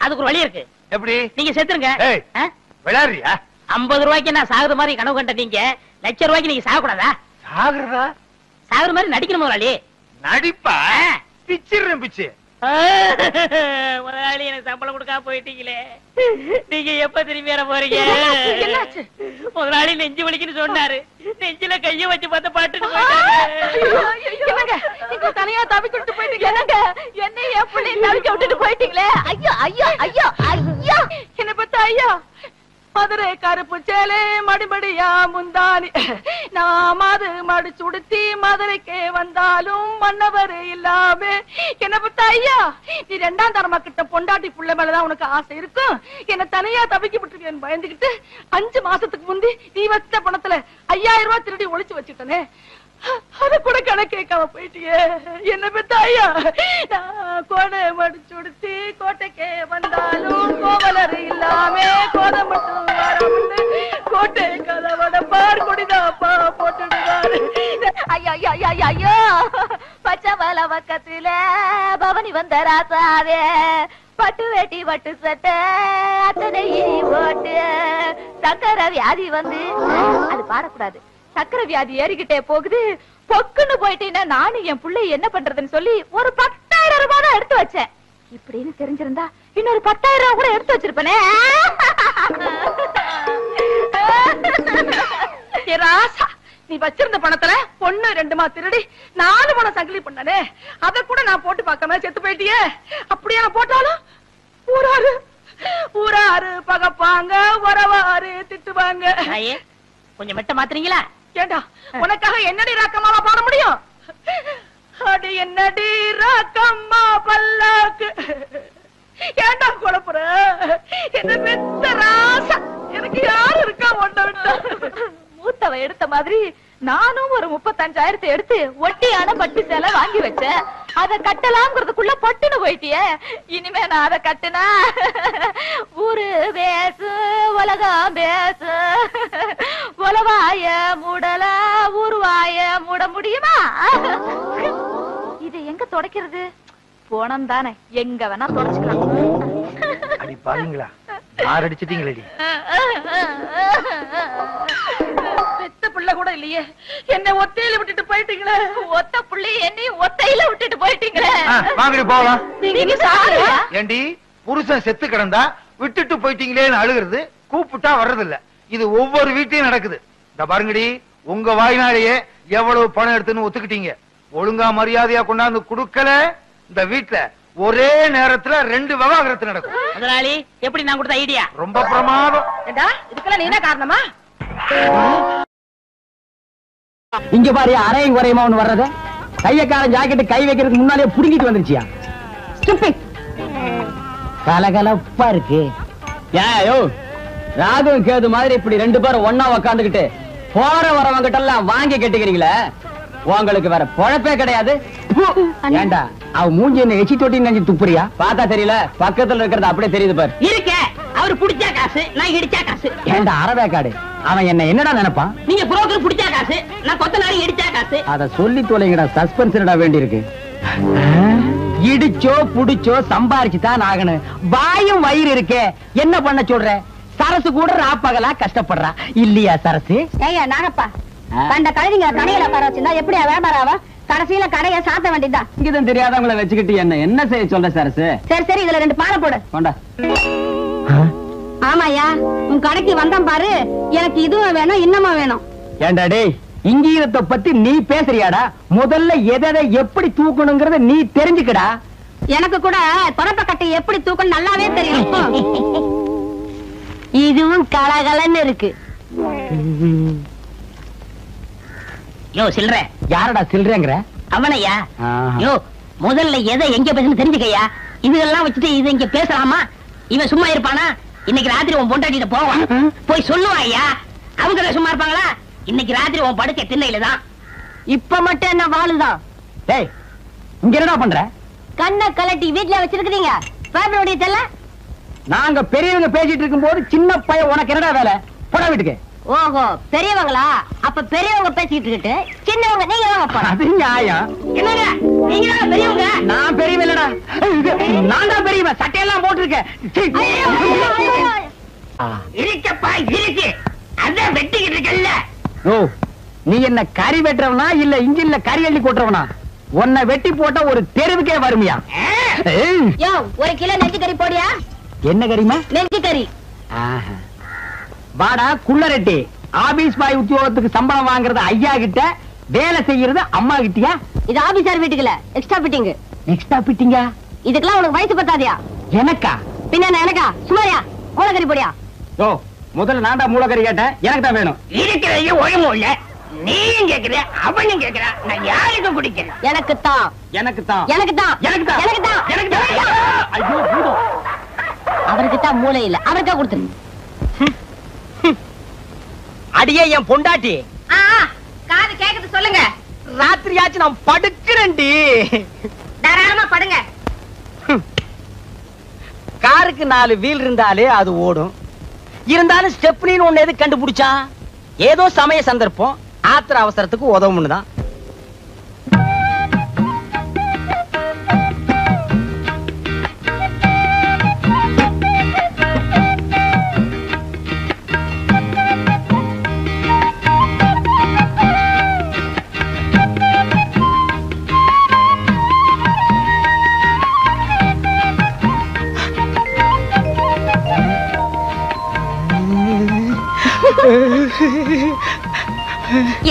[SPEAKER 2] அதுக்கு ஒரு வழி இருக்கு.
[SPEAKER 6] எப்படி?
[SPEAKER 2] நீங்க செத்துருங்க.
[SPEAKER 6] விளையாடுறியா?
[SPEAKER 2] 50 ரூபாய்க்கு நான் சாகுற மாதிரி கனவு கண்ட நீங்க ₹1,00,000 நீங்க சாகக்கூடாதா?
[SPEAKER 6] சாகுறதா?
[SPEAKER 2] சாகுற மாதிரி நடிக்கணும் முதலாளி.
[SPEAKER 6] நடிப்பா? பிச்சிடுறேன் பிச்சு.
[SPEAKER 2] முதலாளி, எனக்கு சம்பளம் கொடுக்காம போயிட்டீங்களே, நீங்க எப்ப திரும்பி வர போறீங்க? முதலாளி நெஞ்சு வலிக்குன்னு சொன்னாரு. நெஞ்சில கைய வச்சு பார்த்த பாட்டு
[SPEAKER 3] தனியா தவிக்கிட்டு போயிட்டீங்க. என்ன என் பிள்ளை தவிக்க விட்டுட்டு போயிட்டீங்களே. ஐயோ ஐயோ ஐயோ ஐயோ, என்ன பார்த்தா ஐயா, மதுரை கருப்பு சேலே மடிமடியா முந்தானி, நான் மாது மடிச்சு உடுத்தி மதுரைக்கே வந்தாலும் மன்னவர் இல்லாம. என்ன பார்த்தா ஐயா, நீ 2ஆம் தரமா கிட்ட பொண்டாட்டி புள்ள மேலதான் உனக்கு ஆசை இருக்கும். என்ன தனியா தவிக்க விட்டுருக்கேன்னு பயந்துகிட்டு 5 மாசத்துக்கு முந்தி நீ வச்ச பணத்துல 5000 ரூபாய் திருடி ஒளிச்சு வச்சுட்டனே, அத கூட கணக்கு கேட்காம போயிட்டியே. என்ன பெத்த ஐயா, நான் கோடை மடிச்சு உடுத்தி கோட்டைக்கே வந்தாலும் கோவலர் இல்லாம கோதை மட்டும் வராம கோட்டை கதவட பார் குடிதாப்பா போட்டுடுவாரு. ஐயா ஐயா ஐயா ஐயோ, பச்சை மலை பக்கத்துல பவனி வந்த ராசாவே, பட்டு வேட்டி பட்டு சட்டை அத்தனை போட்டு சக்கரை வியாதி வந்து, அது பாடக்கூடாது, சக்கரை வியாதி ஏறிக்கிட்டே போகுது, பொக்குன்னு போயிட்டீங்கன்னா நானும் என் பிள்ளை என்ன பண்றதுன்னு சொல்லி ஒரு 10,000 ரூபாய் தான் எடுத்து வச்சேன். இப்படின்னு தெரிஞ்சிருந்தா இன்னொரு 10,000 ரூபாய் கூட எடுத்து வச்சிருப்பனே. ராசா, நீ வச்சிருந்த பணத்துல 1 2 திருடி 4 பணம் சங்கிலி பண்ணனே, அத கூட நான் போட்டு பார்க்காம செத்து போயிட்டியே. அப்படியே நான் போட்டாலும் ஊராரு பகப்பாங்க, உறவாரு திட்டுவாங்க.
[SPEAKER 2] கொஞ்சம் மெட்ட மாத்துறீங்களா?
[SPEAKER 3] ஏண்டா, உனக்காக என்னடி ராக்கம்மாவா பாட முடியும்? அடி என்னடி ராக்கம்மா பல்லாக்கு, ஏண்டா குழப்புற? என்ன பெத்த ராசா, எனக்கு யாரு இருக்கா ஒண்ணு விட்டா? மூத்தவ எடுத்த மாதிரி நானும் ஒரு 35,000 எடுத்து ஒட்டியான பட்டு சேலை வாங்கி வச்சேன். அத கட்டலாம்ங்கிறதுக்குள்ள பட்டுன்னு போயிட்டியே. இனிமே நான் அத கட்டுனா ஊரு பேசு உலகம் பேசு, உலவாய மூடல ஊருவாய மூட முடியுமா? இது எங்க தொடக்கிறது? போனம் தானே, எங்க வேணா தொடச்சுக்கலாம்.
[SPEAKER 6] அடி பாருங்களா, யார் அடிச்சிட்டீங்களடி?
[SPEAKER 3] பெத்த பிள்ளை கூட இல்லையே, என்ன ஒத்தையில விட்டுட்டு போயிட்டீங்களே. ஒத்த பிள்ளை என்னையும் ஒத்தையில விட்டுட்டு போயிட்டீங்களே.
[SPEAKER 6] வாங்கடி போகலாம்.
[SPEAKER 3] நீங்க சாரியா?
[SPEAKER 6] ஏண்டி, புருஷன் செத்து கிடந்தா விட்டுட்டு போயிட்டீங்களேன்னு அழுகிறது, கூப்பிட்டா வர்றது இல்ல. இது ஒவ்வொரு வீட்லயும் நடக்குது. இந்த பாருங்கடி, உங்க வாய்னாலேயே எவ்வளவு பணம் எடுத்துன்னு ஒத்துக்கிட்டீங்க. ஒழுங்கா மரியாதையா கொண்டாந்து குடுக்கல, இந்த வீட்டுல ஒரே நேரத்துல 2 விவாகரத்து நடக்கும்.
[SPEAKER 2] முதலாளி, எப்படி நான் கொடுத்த ஐடியா?
[SPEAKER 6] ரொம்ப பிரமாதம்.
[SPEAKER 3] இதுக்கெல்லாம் நீ என்ன காரணமா?
[SPEAKER 4] இங்க பாரு, அரையும் குறையுமா ஒண்ணு வர்றது. கையக்காரன் ஜாக்கெட்டு கை வைக்கிறதுக்கு முன்னாலே புடுங்கிட்டு வந்துருச்சியா? கலகலப்பா இருக்கு. ஏயோ, ராகும் கேது மாதிரி இப்படி 2 பேரும் ஒன்னா உக்காந்துக்கிட்டு போற வரவங்க கிட்ட எல்லாம் வாங்கி கட்டிக்கிறீங்களே, உங்களுக்கு வேற பொழப்பே கிடையாது. ஏண்டா, அவ மூஞ்சி என்ன எச்சி தொட்டி நினைச்சு துப்புறியா? பார்த்தா தெரியல, பக்கத்துல இருக்கிறது அப்படியே தெரியுது பாரு.
[SPEAKER 2] இருக்க அவர் புடிச்சா காசு, நான் இடிச்சா காசு.
[SPEAKER 4] ஏண்டா அரவேக்காடு, அவன் என்ன என்னடா நினைப்பான்?
[SPEAKER 2] நீங்க புரோக்கர் புடிச்சா காசு, நான் கொத்தனாரி இடிச்சா காசு.
[SPEAKER 4] அத சொல்லி தொலைங்கடா, சஸ்பென்ஸ்டா வேண்டி இருக்கு. இடிச்சோ புடிச்சோ சம்பாரிச்சுதான் ஆகணும். வாயும் வயிறு இருக்கே, என்ன பண்ண சொல்ற? சரசு கூட ராப்பகலா கஷ்டப்படுறா இல்லையா சரசு?
[SPEAKER 5] ஏய்யா நாகப்பா, கண்ட கழுதிங்க கடையில உட்கார வச்சிருந்தா எப்படியா வியாபாரம் ஆவா? கடைசியில கடையை சாத்த வேண்டியதா.
[SPEAKER 4] இங்கதான் தெரியாதவங்களை வச்சுக்கிட்டு என்ன செய்ய சொல்ற சரசு?
[SPEAKER 5] சரி சரி, இதுல 2 பாலை போடு.
[SPEAKER 4] கொண்டா.
[SPEAKER 5] ஆமாயா, உன் கடைக்கு வந்தான் பாரு, எனக்கு இதுவும் வேணும் இன்னமும் வேணும்.
[SPEAKER 4] ஏண்டா டேய், இங்கீதத்தை பத்தி நீ பேசுறியாடா? முதல்ல எதை எப்படி தூக்கணுங்கிறத நீ தெரிஞ்சுக்கடா.
[SPEAKER 5] எனக்கு கூட தொடப்ப கட்டை எப்படி தூக்கணும் நல்லாவே தெரியும். இதுவும் கலகலன்னு இருக்கு.
[SPEAKER 2] யோ சில்ற,
[SPEAKER 4] யாரடா சில்றேங்கிற?
[SPEAKER 2] அவனையா? யோ முதல்ல எதை எங்க பேசணும் தெரிஞ்சுக்கையா. இதெல்லாம் வச்சுட்டு இது இங்க பேசலாமா? இவன் சும்மா இருப்பானா? இன்னைக்கு ராத்திரி உன் பொண்டாட்டிட்ட போவான், போய் சொல்லுவான் ஐயா. அவங்க சும்மா இருப்பாங்களா? இன்னைக்கு ராத்திரி உன் படுக்க திண்ணையில தான்.
[SPEAKER 5] இப்ப மட்டும் என்ன வாழுதான்?
[SPEAKER 4] டேய், இங்க என்னடா பண்ற?
[SPEAKER 5] கண்ணை கலட்டி வீட்டுல வச்சிருக்கீங்க. பேப்பருடைய தெல்ல
[SPEAKER 4] நாங்க பெரியவங்க பேசிட்டு இருக்கும் போது சின்ன பையன் உனக்கு என்னடா வேலை? போடா வீட்டுக்கு.
[SPEAKER 5] ஓஹோ, பெரியவங்களா? அப்ப பெரியவங்க பேசிட்டு இருக்கு, சின்னவங்க நீங்க தான்.
[SPEAKER 4] அது நியாயம்.
[SPEAKER 2] என்னங்க நீங்க தான் பெரியவங்க?
[SPEAKER 4] நான் பெரியவன் இல்லடா, நான் தான் பெரியவன். சட்டையெல்லாம் போட்டிருக்கேன்.
[SPEAKER 2] இருக்கப்பா இருக்கு, அதான் வெட்டிக்கிட்டு இருக்கல்ல.
[SPEAKER 4] ஓ, நீ என்ன கறி வெட்டுறவனா இல்ல இன்ஜின்ல கறி அள்ளி கொட்டுறவனா? உன்னை வெட்டி போட்டா ஒரு தெருவுக்கே வருமியா?
[SPEAKER 5] யோ, 1 கிலோ நெஞ்சு கறி போடியா.
[SPEAKER 4] என்ன கறிமா?
[SPEAKER 5] நெஞ்சு கறி.
[SPEAKER 4] வாடா குள்ளரெட்டி, ஆபீஸ் பாய் உத்தியோகத்துக்கு சம்பளம் வாங்குறது ஐயா கிட்ட, வேலை செய்யறது அம்மா கிட்டயா?
[SPEAKER 5] இது ஆபீசர் வீட்டுக்குல எக்ஸ்ட்ரா பிட்டிங்.
[SPEAKER 4] எக்ஸ்ட்ரா பிட்டிங்கா?
[SPEAKER 5] இதுக்கெல்லாம் உனக்கு வயசு பத்தாதியா?
[SPEAKER 4] எனக்கா?
[SPEAKER 5] பின்ன எனக்கா? சுமாரியா மூலக்கறி போடியா.
[SPEAKER 4] ஓ, முதல்ல நான்டா மூலக்கறி கேட்டேன், எனக்கு தான் வேணும்.
[SPEAKER 2] இருக்கிறதையும் ஒழுங்கும் இல்ல, நீயும் கேக்குற அவனும் கேக்குற, நான் யாருக்கு குடிக்கிறேன்?
[SPEAKER 5] எனக்கு தான்,
[SPEAKER 4] எனக்கு தான்,
[SPEAKER 5] எனக்கு தான்,
[SPEAKER 4] எனக்கு தான்,
[SPEAKER 5] எனக்கு தான்,
[SPEAKER 4] எனக்கு தான். ஐயோ பூதம்.
[SPEAKER 5] அவருக்கு தான் மூளை இல்ல, அவருக்கா கொடுத்துரு.
[SPEAKER 4] அடியே என் பொண்டாட்டி,
[SPEAKER 5] காது கேக்குது சொல்லுங்க.
[SPEAKER 4] ராத்திரியாச்சு நான் படுக்கிறேன்டி.
[SPEAKER 5] தாராளமா படுங்க.
[SPEAKER 4] காருக்கு 4 வீல் இருந்தாலே அது ஓடும். இருந்தாலும் ஸ்டெப்னின்னு ஒண்ணு எது கண்டுபிடிச்சா? ஏதோ சமய சந்தர்ப்பம், ஆத்திர அவசரத்துக்கு உதவும்னு தான்.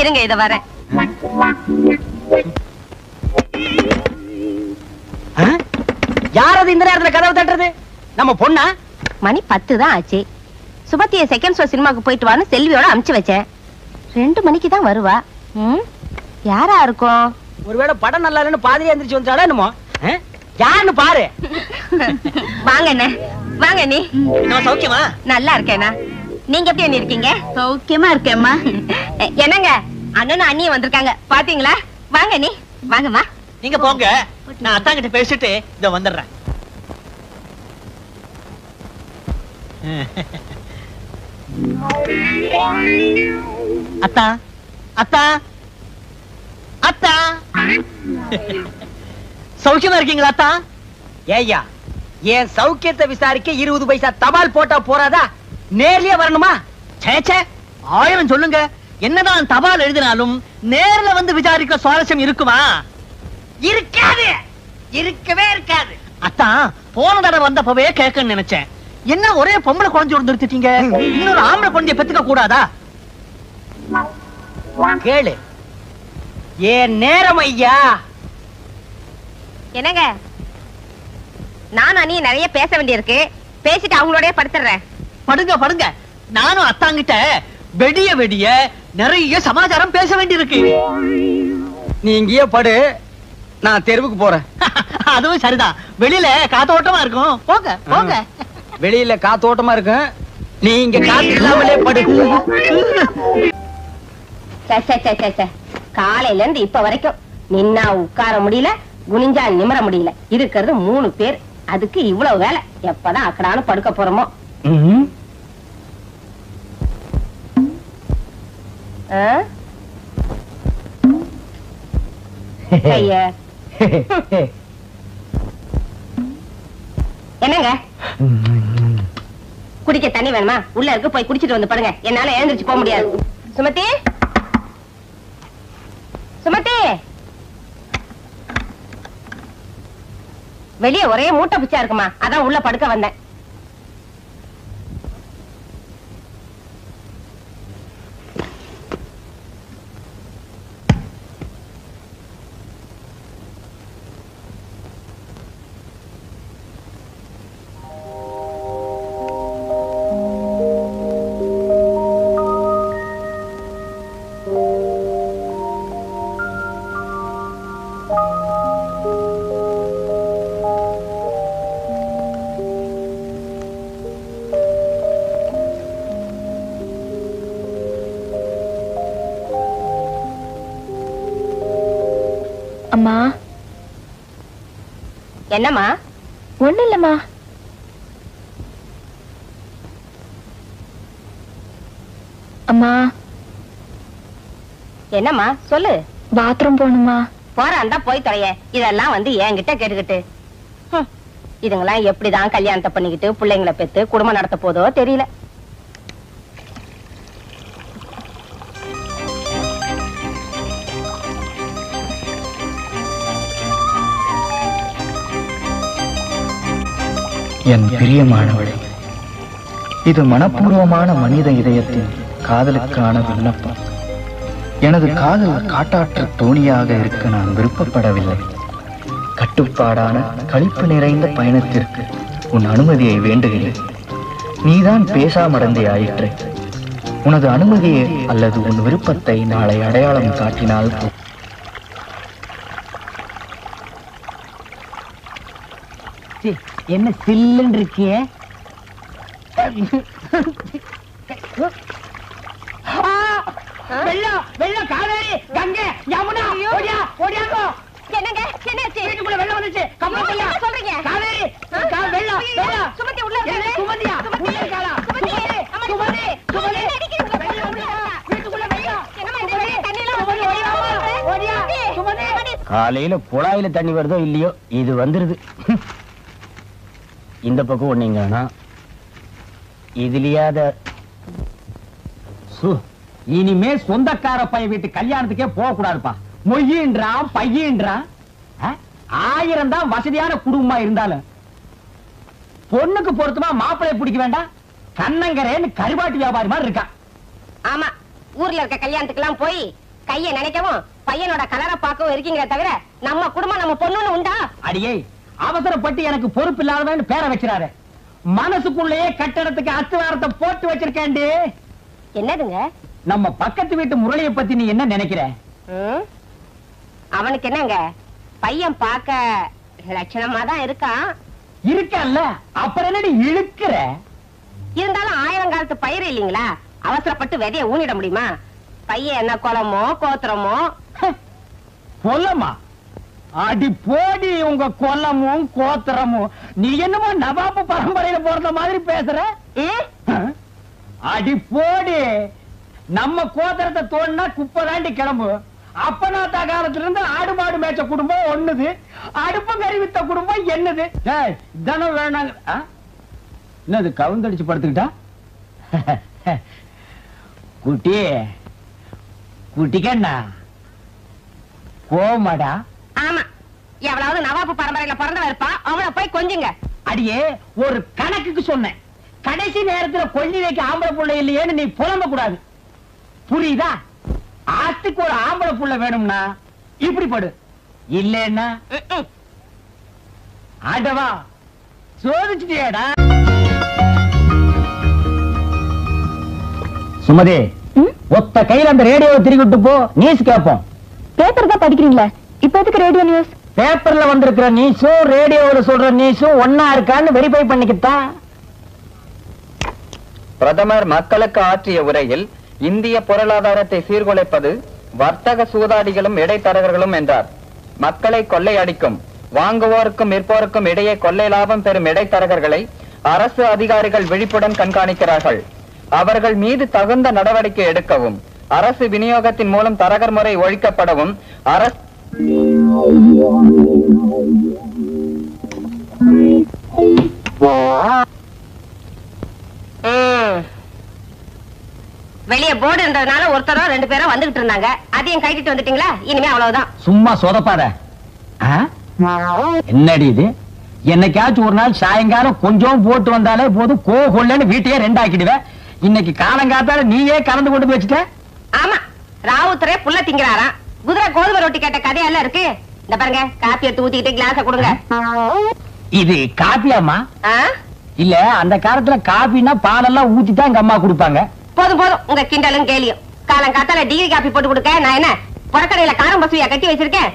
[SPEAKER 5] இருங்க, இத வரேன்.
[SPEAKER 4] யாரது இந்த நேரத்துல கதவு தட்டுறது? நம்ம பொண்ணா?
[SPEAKER 5] மணி 10 தான் ஆச்சு. சுபத்திய செகண்ட் ஷோ சினிமாக்கு போயிட்டு வான்னு செல்வியோட அனுப்பிச்சு வச்சேன். 2 மணிக்கு தான் வருவா. யாரா இருக்கும்?
[SPEAKER 4] ஒருவேளை படம் நல்லா இல்லைன்னு பாதிரியா எந்திரிச்சு வந்துட்டாளா என்னமோ? யாருன்னு பாரு.
[SPEAKER 5] வாங்க அண்ணே, வாங்க நீ.
[SPEAKER 4] நான் சௌக்கியமா?
[SPEAKER 5] நல்லா இருக்கேனா? நீங்க எப்படி அண்ணி இருக்கீங்க? சௌக்கியமா இருக்கேம்மா. என்னங்க, அண்ணனும் அண்ணியும் வந்திருக்காங்க பாத்தீங்களா? வாங்க நீ, வாங்கம்மா.
[SPEAKER 4] நீங்க போங்க, நான் அத்தா கிட்ட பேசிட்டு இத வந்துடுறேன். அத்தா, அத்தா, அத்தா, சௌக்கியமா இருக்கீங்களா அத்தா? ஏய்யா, என் சௌக்கியத்தை விசாரிக்க 20 பைசா தபால் போட்டா போறாதா? நேர்லயே வரணுமா? சேச்சே, 1000 சொல்லுங்க. என்னதான் தபால் எழுதினாலும் நேர்ல வந்து விசாரிக்க சுவாரஸ்யம் இருக்குமா? இருக்காது, இருக்கவே இருக்காது. அத்தான், போன தடவை வந்தப்பவே கேட்கன்னு நினைச்சேன். என்ன ஒரே பொம்பளை குழந்தை நிறுத்திட்டீங்க? இன்னொரு ஆம்பளை குழந்தைய பெத்துக்க கூடாதா? கேளு, ஏன் நேரம் ஐயா.
[SPEAKER 5] என்னங்க, நானும் அண்ணி நிறைய பேச வேண்டியிருக்கு, பேசிட்டு அவங்களோடய படுத்துறேன்.
[SPEAKER 4] படுங்க படுங்க, நானும் அத்தாங்கிட்ட வெடிய வெடிய நிறைய சமாச்சாரம் பேச வேண்டியிருக்கு. நீ இங்கேயே படு, நான் தெருவுக்கு போறேன். அதுவும் சரிதான், வெளியில காத்தோட்டமா இருக்கும். போங்க போங்க. வெளியில காத்தோட்டமா இருக்கும், நீ இங்க காத்து இல்லாமலே படு.
[SPEAKER 5] காலையில இருந்து இப்ப வரைக்கும் நின்னா உட்கார முடியல, குனிஞ்சா நிமிர முடியல. இருக்கிறது 3 பேர், அதுக்கு இவ்வளவு வேலை. எப்பதான் அக்கடான்னு படுக்க போறோமோ. என்னங்க குடிக்க தண்ணி வேணுமா? உள்ள இருக்கு, போய் குடிச்சிட்டு வந்து பாருங்க. என்னால எழுந்திருச்சு போக முடியாது. சுமதி, சுமதி, வெளியே ஒரே மூட்டை பிச்சா இருக்குமா, அதான் உள்ள படுக்க வந்தேன்.
[SPEAKER 3] அம்மா.
[SPEAKER 5] என்னம்மா?
[SPEAKER 3] ஒண்ணு இல்லம்மா. அம்மா.
[SPEAKER 5] என்னம்மா சொல்லு.
[SPEAKER 3] பாத்ரூம் போகணுமா?
[SPEAKER 5] போறான்டா போய் தொலைய. இதெல்லாம் வந்து என்கிட்ட கேட்டுக்கிட்டு இதுங்கெல்லாம் எப்படிதான் கல்யாணத்தை பண்ணிக்கிட்டு பிள்ளைங்களை பெத்து குடும்பம் நடத்த போதோ தெரியல.
[SPEAKER 8] என் பிரியமானவளே, இது மனப்பூர்வமான மனித இதயத்தின் காதலுக்கான விண்ணப்பம். எனது காதல் காட்டாற்று தோணியாக இருக்க நான் விருப்பப்படவில்லை. கட்டுப்பாடான களிப்பு நிறைந்த பயணத்திற்கு உன் அனுமதியை வேண்டுகிறேன். நீதான் பேசாமடந்தே ஆயிற்று. உனது அனுமதியை அல்லது உன் விருப்பத்தை நாளை அடையாளம் காட்டினால்
[SPEAKER 4] என்ன சில்லுன்னு இருக்கிய? வெள்ளம் வெள்ளம், காவேரி, கங்கை, யமுனா, ஓடியா ஓடியாங்கோ.
[SPEAKER 5] என்னங்க என்னாச்சு?
[SPEAKER 4] வீட்டுக்குள்ள வெள்ளம் வந்துச்சு. கம்பளத்தையா
[SPEAKER 5] சொல்றீங்க?
[SPEAKER 4] காவேரி, வெள்ளம் வெள்ளம்.
[SPEAKER 5] சுமதி உள்ள
[SPEAKER 4] என்ன சுமதியா? உள்ள இருக்காளா?
[SPEAKER 5] சுமதி,
[SPEAKER 4] சுமதி, சுமதி. வீட்டுக்குள்ள வெள்ளம். ஓடியா சுமதி. காலையில குழாயில தண்ணி வருதோ இல்லையோ, இது வந்துருது. இந்த பக்கம் ஒண்ணீங்கன்னா இதுலயாத இனிமே சொந்தக்கார பையன் வீட்டு கல்யாணத்துக்கே போக கூடாதுப்பா. மொய்யின்றான் பையன்றான். 1000 தான் வசதியான குடும்பமா இருந்தாலும் பொண்ணுக்கு பொருத்தமா மாப்பிளைய பிடிக்க வேண்டாம். கண்ணங்கரேன்னு கருவாட்டு வியாபாரி மாதிரி இருக்கான்.
[SPEAKER 5] ஆமா, ஊர்ல இருக்க கல்யாணத்துக்கு எல்லாம் போய் கைய நினைக்கவும் பையனோட கலரை பார்க்கவும் இருக்கீங்க தவிர நம்ம குடும்பம் நம்ம பொண்ணுன்னு உண்டா?
[SPEAKER 4] அடியே, அவசரப்பட்டு எனக்கு பொறுப்பு இல்லாதவன்னு பேரை வச்சிடாரு. மனசுக்குள்ளேயே கட்டடத்துக்கு அஸ்திவாரத்தை போட்டு வச்சிருக்கேன்டி.
[SPEAKER 5] என்னதுங்க?
[SPEAKER 4] நம்ம பக்கத்து வீட்டு முரளியை பத்தி நீ என்ன நினைக்கிற?
[SPEAKER 5] அவனுக்கு என்னங்க, பையன் பார்க்க லட்சணமா தான் இருக்கான்.
[SPEAKER 4] இருக்கல்ல, அப்புறம் என்னடி இழுக்கிற?
[SPEAKER 5] இருந்தாலும் 1000 காலத்து பயிர் இல்லீங்களா, அவசரப்பட்டு விதைய ஊனிட முடியுமா? பையன் என்ன குளமோ கோத்திரமோ?
[SPEAKER 4] கொல்லமா? அடி போடி உங்க கொல்லமும் கோத்திரமும். நீ என்னமோ நவாபு பரம்பரையில போறத மாதிரி பேசுற. அடி போடி, நம்ம கோத்திரத்தை தோணுனா குப்பை தாண்டி கிளம்பு. அப்பனாத்தா காலத்துல இருந்து ஆடு மாடு மேய்ச்ச குடும்பம் ஒண்ணுது, அடுப்பு கறி வித்த குடும்பம் என்னது? இதெல்லாம் வேணாங்க. என்னது கவுந்தடிச்சு படுத்துக்கிட்டா? குட்டி குட்டிக்கண்ணா கோமாடா.
[SPEAKER 5] ஆமா, எவ்வளவு நவாபு பரம்பரையில பிறந்தவ இருப்பா, அவளை போய் கொஞ்சுங்க.
[SPEAKER 4] அடியே, ஒரு கணக்குக்கு சொன்னேன். கடைசி நேரத்துல கொள்ளி வைக்க ஆம்பளை புள்ள இல்லையேன்னு நீ புலம்ப கூடாது, புரியுதா? ஆத்துக்கு ஒரு ஆம்பளை புள்ள வேணும்னா இப்படி படு, இல்லன்னா ஆண்டவா சோதிச்சுட்டியாடா. சுமதி, ஒத்த கையில அந்த ரேடியோவை திருக்கிட்டு போ, நியூஸ் கேட்போம்.
[SPEAKER 3] பேப்பர் தான் படிக்கிறீங்களா? இப்ப எதுக்கு ரேடியோ நியூஸ்?
[SPEAKER 4] பேப்பர்ல வந்திருக்கிற நியூஸும் ரேடியோவில் சொல்ற நியூஸும் ஒன்னா இருக்கான்னு வெரிஃபை பண்ணிக்கிட்டான்.
[SPEAKER 8] பிரதமர் மக்களுக்கு ஆற்றிய உரையில் இந்திய பொருளாதாரத்தை சீர்குலைப்பது வர்த்தக சூதாடிகளும் இடைத்தரகர்களும் என்றார். மக்களை கொள்ளையடிக்கும் வாங்குவோருக்கும் விற்போருக்கும் இடையே கொள்ளை லாபம் பெறும் இடைத்தரகர்களை அரசு அதிகாரிகள் விழிப்புடன் கண்காணிக்கிறார்கள். அவர்கள் மீது தகுந்த நடவடிக்கை எடுக்கவும், அரசு விநியோகத்தின் மூலம் தரகர் முறை ஒழிக்கப்படவும் அரசு
[SPEAKER 5] வெளியே போர்டு இருந்ததுனால ஒருத்தரோ 2 பேரோ வந்துகிட்டு இருந்தாங்க. அதையும் கைட்டிட்டு வந்துட்டீங்களா? இனிமே அவ்வளவுதான்.
[SPEAKER 4] சும்மா சொதப்பாத. என்னடி இது? என்னைக்காச்சும் ஒரு நாள் சாயங்காலம் கொஞ்சம் போட்டு வந்தாலே போதும், கொள்ளன்னு வீட்டையே 2 ஆக்கிடுவேன். இன்னைக்கு காலங்காத்தால நீயே கலந்து கொண்டு வச்சுட்ட.
[SPEAKER 5] ஆமா, ராவுத்தரே புள்ள திங்கிறாராம். குதிரை கோதுமை ரொட்டி கேட்ட கதையெல்லாம் இருக்கு. இந்த பாருங்க, காப்பி எடுத்து ஊத்திக்கிட்டு கிளாஸ கொடுங்க.
[SPEAKER 4] இது காப்பியாமா? இல்ல, அந்த காலத்துல காப்பின்னா பாலெல்லாம் ஊத்தி தான் எங்க அம்மா கொடுப்பாங்க.
[SPEAKER 5] போதும் போதும், உங்க கிண்டலும் கேலியும். காலங்காத்தால டிகிரி காப்பி போட்டு கொடுக்க நான் என்ன புறக்கடையில காரம் பசுவியா கட்டி வச்சிருக்கேன்?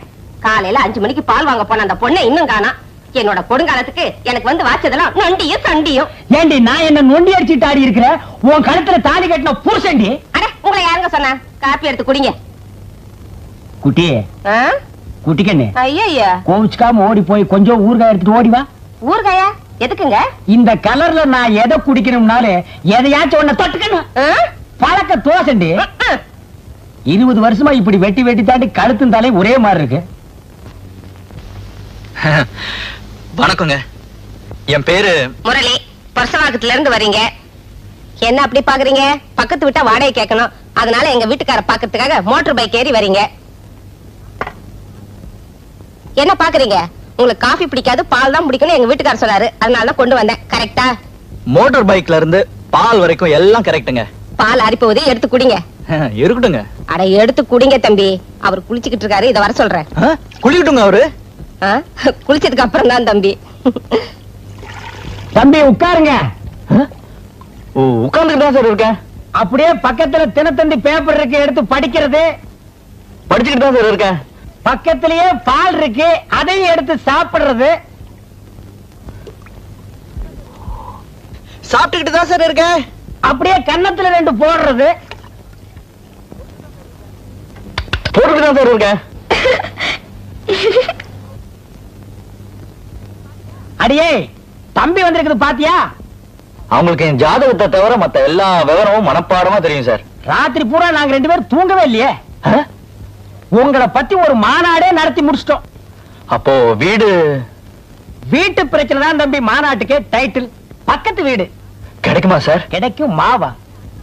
[SPEAKER 5] காலையில 5 மணிக்கு பால் வாங்க போன அந்த பொண்ணை இன்னும் காணா. என்னோட கொடுங்காலத்துக்கு எனக்கு வந்து வாச்சதெல்லாம் நொண்டியும் சண்டியும்.
[SPEAKER 4] ஏண்டி, நான் என்ன நொண்டி அடிச்சுட்டு ஆடி இருக்கிறேன்? உன் கழுத்துல தாலி கட்டின புருஷன்டி.
[SPEAKER 5] அட, உங்களை யாருங்க சொன்னா? காப்பி எடுத்து குடிங்க.
[SPEAKER 4] குட்டி குட்டிக்கண்ணு,
[SPEAKER 5] ஐயா
[SPEAKER 4] கோவிச்சுக்காம ஓடி போய் கொஞ்சம் ஊறுகாய் எடுத்துட்டு ஓடி வா.
[SPEAKER 5] ஊறுகாயா? எதுக்குங்க?
[SPEAKER 4] இந்த கலர்ல நான் எதை குடிக்கணும்னாலே எதையாச்சும் ஒண்ணு தொட்டுக்கணும். பழக்க தோசண்டி. 20 வருஷமா இப்படி வெட்டி வெட்டி தாண்டி கழுத்து தலை ஒரே மாதிரி இருக்கு.
[SPEAKER 8] வணக்கங்க, என் பேரு
[SPEAKER 5] முரளி. பர்சவாக்கத்துல இருந்து வரீங்க. என்ன அப்படி பாக்குறீங்க? பக்கத்து விட்டா வாடகை கேட்கணும், அதனால எங்க வீட்டுக்கார பாக்கிறதுக்காக மோட்டார் பைக் ஏறி வரீங்க. என்ன பாக்குறீங்க? உங்களுக்கு காஃபி பிடிக்காது, பால் தான் பிடிக்கணும் எங்க வீட்டுக்கார சொன்னாரு, அதனால தான் கொண்டு வந்தேன். கரெக்டா?
[SPEAKER 8] மோட்டார் பைக்ல இருந்து பால் வரைக்கும் எல்லாம் கரெக்ட்டுங்க.
[SPEAKER 5] பால் அரிப்போது எடுத்து குடிங்க.
[SPEAKER 8] இருக்கட்டுங்க.
[SPEAKER 5] அட, எடுத்து குடிங்க தம்பி. அவர் குளிச்சுக்கிட்டு இருக்காரு, இத வர சொல்றேன்.
[SPEAKER 8] குளிக்கட்டுங்க அவரு.
[SPEAKER 5] குளிச்சதுக்கு அப்புறம் தான் தம்பி.
[SPEAKER 4] தம்பி உட்காருங்க.
[SPEAKER 8] உட்கார்ந்துட்டு தான் சார் இருக்கேன்.
[SPEAKER 4] அப்படியே பக்கத்துல தினத்தந்தி பேப்பர் இருக்கு, எடுத்து படிக்கிறது.
[SPEAKER 8] படிச்சுக்கிட்டு தான் சார் இருக்கேன்.
[SPEAKER 4] பக்கத்திலேயே பால் இருக்கு, அதையும் எடுத்து சாப்பிடுறது.
[SPEAKER 8] சாப்பிட்டுக்கிட்டு தான் சார் இருக்கேன்.
[SPEAKER 4] அப்படியே கன்னத்துல 2 போடுறது.
[SPEAKER 8] போட்டுக்கிட்டு தான் சார் இருக்கேன்.
[SPEAKER 4] அடியே, தம்பி வந்திருக்குது பாத்தியா?
[SPEAKER 8] அவங்களுக்கு என் ஜாதகத்தை தவிர மத்த எல்லா விவரமும் மனப்பாடமா தெரியும் சார்.
[SPEAKER 4] ராத்திரி பூரா நாங்க 2 பேரும் தூங்கவே இல்லையே. உங்களை பத்தி ஒரு மாநாடே நடத்தி முடிச்சிட்டோம்.
[SPEAKER 8] அப்போ
[SPEAKER 4] வீட்டு பிரச்சனை தான் தம்பி மாநாட்டுக்கு டைட்டில். பக்கத்து வீடு
[SPEAKER 8] கிடைக்குமா சார்?
[SPEAKER 4] கிடைக்கும். மாவா?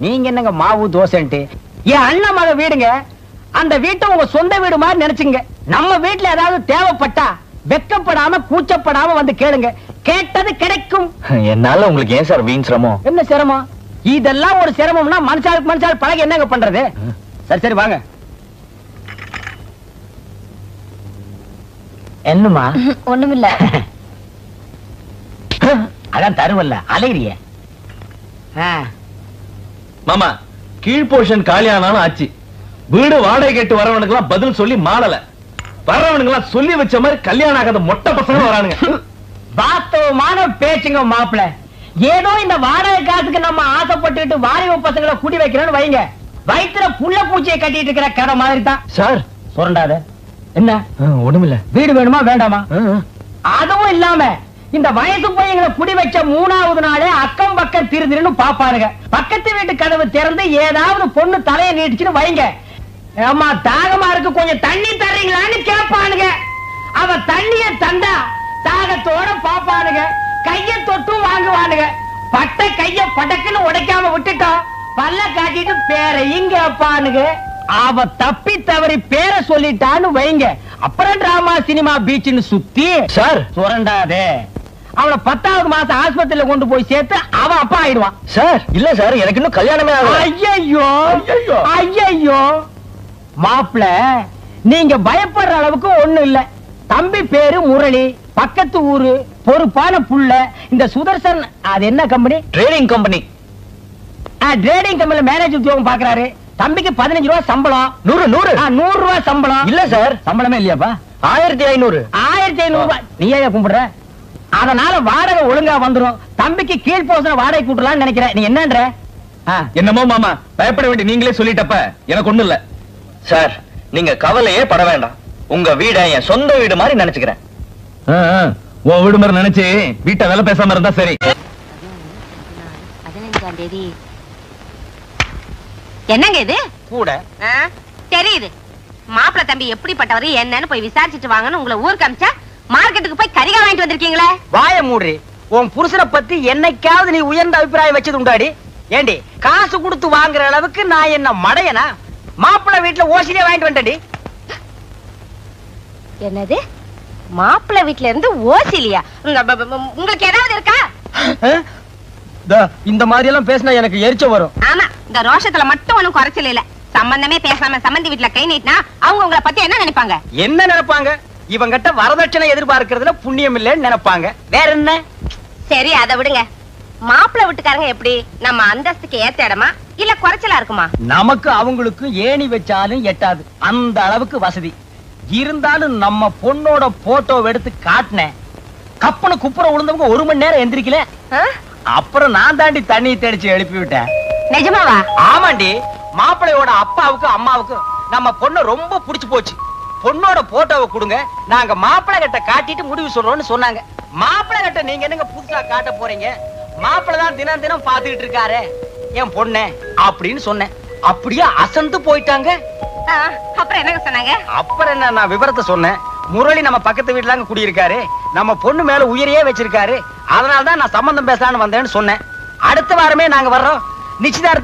[SPEAKER 4] நீங்க என்னங்க மாவு தோசைன்ட்டு? என் அண்ணன் மக வீடுங்க. அந்த வீட்டை உங்க சொந்த வீடு மாதிரி நினைச்சுங்க. நம்ம வீட்டுல ஏதாவது தேவைப்பட்டா வெக்கப்படாம கூச்சப்படாம வந்து கேளுங்க, கேட்டது கிடைக்கும்.
[SPEAKER 8] என்னால உங்களுக்கு ஏன் சார் வீண் சிரமம்?
[SPEAKER 4] என்ன சிரமம்? இதெல்லாம் ஒரு சிரமம்னா மனுஷாளுக்கு மனுஷாள் பழக என்னங்க பண்றது? சரி சரி வாங்க. என்னமா?
[SPEAKER 5] ஒண்ணுமில்ல.
[SPEAKER 4] அதான் தருவல்ல, அலையிறிய.
[SPEAKER 7] மாமா, கீழ் போர்ஷன் காலியானாலும் ஆச்சு. வீடு வாடகை கேட்டு வரவனுக்கு எல்லாம் பதில் சொல்லி மாடல. வரவனுக்கு எல்லாம் சொல்லி வச்ச மாதிரி கல்யாணம் ஆகாத மொட்டை பசங்க வரானுங்க.
[SPEAKER 4] வாஸ்தவமான பேச்சுங்க மாப்பிள்ள. ஏதோ இந்த வாடகை காசுக்கு நம்ம ஆசைப்பட்டுட்டு வாலிப பசங்களை குடி வைக்கிறோம்னு வைங்க, வயிற்றுல புள்ள பூச்சியை கட்டிட்டு இருக்கிற கடை மாதிரி தான்
[SPEAKER 8] சார்.
[SPEAKER 4] சுரண்டாத. என்ன?
[SPEAKER 8] ஒண்ணுமில்ல.
[SPEAKER 4] வீடு வேணுமா வேண்டாமா? அதுவும் இல்லாம இந்த வயசு பையங்களை குடி வச்ச 3வது நாளே அக்கம் பக்கம் திருதிருன்னு பாப்பாருங்க. பக்கத்து வீட்டு கதவு திறந்து ஏதாவது பொண்ணு தலையை நீட்டிச்சுன்னு வைங்க, அம்மா தாகமா இருக்கு கொஞ்சம் தண்ணி தர்றீங்களான்னு கேட்பானுங்க. அவ தண்ணிய தந்தா தாகத்தோட பாப்பானுங்க, கைய தொட்டும் வாங்குவானுங்க. பட்ட கைய படக்குன்னு உடைக்காம விட்டுட்டோம், பல்ல காட்டிட்டு பேரையும் கேட்பானுங்க. அவ தப்பி தவறி பேரை சொல்லிட்டான்னு வைங்க, அப்புறம் டிராமா சினிமா பீச்சுன்னு சுத்தி
[SPEAKER 8] சார்
[SPEAKER 4] சுரண்டாதே. அவளை 10வது மாசம் ஆஸ்பத்திரியில கொண்டு போய் சேர்த்து அவன் அப்பா ஆயிடுவான்.
[SPEAKER 8] சார் இல்ல சார், எனக்கு இன்னும் கல்யாணமே ஆகல.
[SPEAKER 4] ஐயோ ஐயோ மாப்பிள, நீங்க பயப்படுற அளவுக்கு ஒண்ணு இல்ல. தம்பி பேரு முரளி, பக்கத்து ஊரு, பொறுப்பான புள்ள. இந்த சுதர்சன் அது என்ன கம்பெனி?
[SPEAKER 8] Trading company.
[SPEAKER 4] ட்ரேடிங் கம்பெனில மேனேஜர் உத்தியோகம் பாக்குறாரு. தம்பிக்கு 15 ரூபாய் சம்பளம். 100 ரூபாய் சம்பளம்.
[SPEAKER 8] இல்ல சார்,
[SPEAKER 4] சம்பளமே இல்லையாப்பா?
[SPEAKER 8] 1500.
[SPEAKER 4] 1500 ரூபாய். நீ ஏன் கும்பிடுற? அதனால வாடகை ஒழுங்கா வந்துரும். தம்பிக்கு கீழ் போசன வாடகை கூட்டலாம்னு நினைக்கிறேன். நீ என்னன்ற?
[SPEAKER 7] என்னமோ மாமா, பயப்பட வேண்டிய நீங்களே சொல்லிட்டப்ப எனக்கு ஒண்ணு இல்ல.
[SPEAKER 8] சார் நீங்க கவலையே பட வேண்டாம். உங்க வீட என் சொந்த வீடு மாதிரி நினைச்சுக்கிறேன்.
[SPEAKER 7] உன் வீடு மாதிரி நினைச்சு வீட்டை வேலை பேசாம இருந்தா சரி.
[SPEAKER 5] 28ஆம் தேதி. என்னங்க இது
[SPEAKER 1] கூட
[SPEAKER 5] தெரியுது. மாப்பிள்ள தம்பி எப்படிப்பட்டவரு என்னன்னு போய் விசாரிச்சுட்டு வாங்கன்னு உங்களை ஊருக்கு அமிச்சா மார்க்கெட்டுக்கு போய் கறிகா வாங்கிட்டு வந்திருக்கீங்களே.
[SPEAKER 1] வாய மூடுறி. உன் புருஷனை பத்தி என்னைக்காவது நீ உயர்ந்த அபிப்பிராயம் வச்சது உண்டாடி? ஏண்டி காசு கொடுத்து வாங்குற அளவுக்கு நான் என்ன மடையனா? மாப்பிள்ளை வீட்டுல ஓசிலே வாங்கிட்டு வந்துட்டடி.
[SPEAKER 5] என்னது மாப்பிள்ள வீட்ல இருந்து ஓசிலியா? உங்களுக்கு ஏதாவது இருக்கா?
[SPEAKER 1] இந்த மாதிரி எல்லாம் பேசினா எனக்கு எரிச்ச வரும்.
[SPEAKER 5] ஆமா, இந்த ரோஷத்துல மட்டும் ஒண்ணும் குறைச்சல இல்ல. சம்பந்தமே பேசாம சம்பந்தி வீட்ல கை நீட்டினா அவங்க உங்களை பத்தி என்ன நினைப்பாங்க?
[SPEAKER 1] என்ன நினைப்பாங்க? இவங்கிட்ட வரதட்சணை எதிர்பார்க்கறதுல புண்ணியம் இல்லைன்னு நினைப்பாங்க. வேற என்ன?
[SPEAKER 5] சரி, அதை விடுங்க. மாப்பிள்ள வீட்டுக்காரங்க எப்படி? நம்ம அந்தஸ்துக்கு ஏத்த இடமா இல்ல குறைச்சலா இருக்குமா?
[SPEAKER 1] நமக்கு அவங்களுக்கு ஏணி வச்சாலும் எட்டாது, அந்த அளவுக்கு வசதி இருந்தாலும் நம்ம பொண்ணோட போட்டோ எடுத்து காட்டினேன். கப்பன குப்புற விழுந்தவங்க 1 மணி நேரம் எந்திரிக்கல. அப்புறம் நான் தாண்டி தண்ணி தெளிச்சு எழுப்பி விட்டேன்.
[SPEAKER 5] நிஜமாவா?
[SPEAKER 1] ஆமாண்டி. மாப்பிள்ளையோட அப்பாவுக்கு அம்மாவுக்கு நம்ம பொண்ணு ரொம்ப பிடிச்சு போச்சு. பொண்ணோட போட்டோவை கொடுங்க, நாங்க மாப்பிள்ளை கிட்ட காட்டிட்டு முடிவு சொல்றோம்னு சொன்னாங்க. மாப்பிள்ளை கிட்ட நீங்க என்னங்க புதுசா காட்ட போறீங்க? மாப்பிள்ளை தான் தினம் தினம் பாத்துக்கிட்டு இருக்காரு என் பொண்ணு அப்படின்னு சொன்னேன். அப்படியே அசந்து போயிட்டாங்க.
[SPEAKER 5] அப்புறம் என்னங்க சொன்னாங்க?
[SPEAKER 1] அப்புறம் என்ன, நான் விவரத்தை சொன்னேன். முரளி நம்ம பக்கத்து வீட்டுல குடியிருக்காரு, நம்ம பொண்ணு மேல உயிரையே வச்சிருக்காரு, அதனாலதான் நான் சம்பந்தம் பேசலான்னு வந்தேன்னு சொன்னேன். அடுத்த வாரமே நாங்க வர்றோம். நிச்சயதார்த்தம்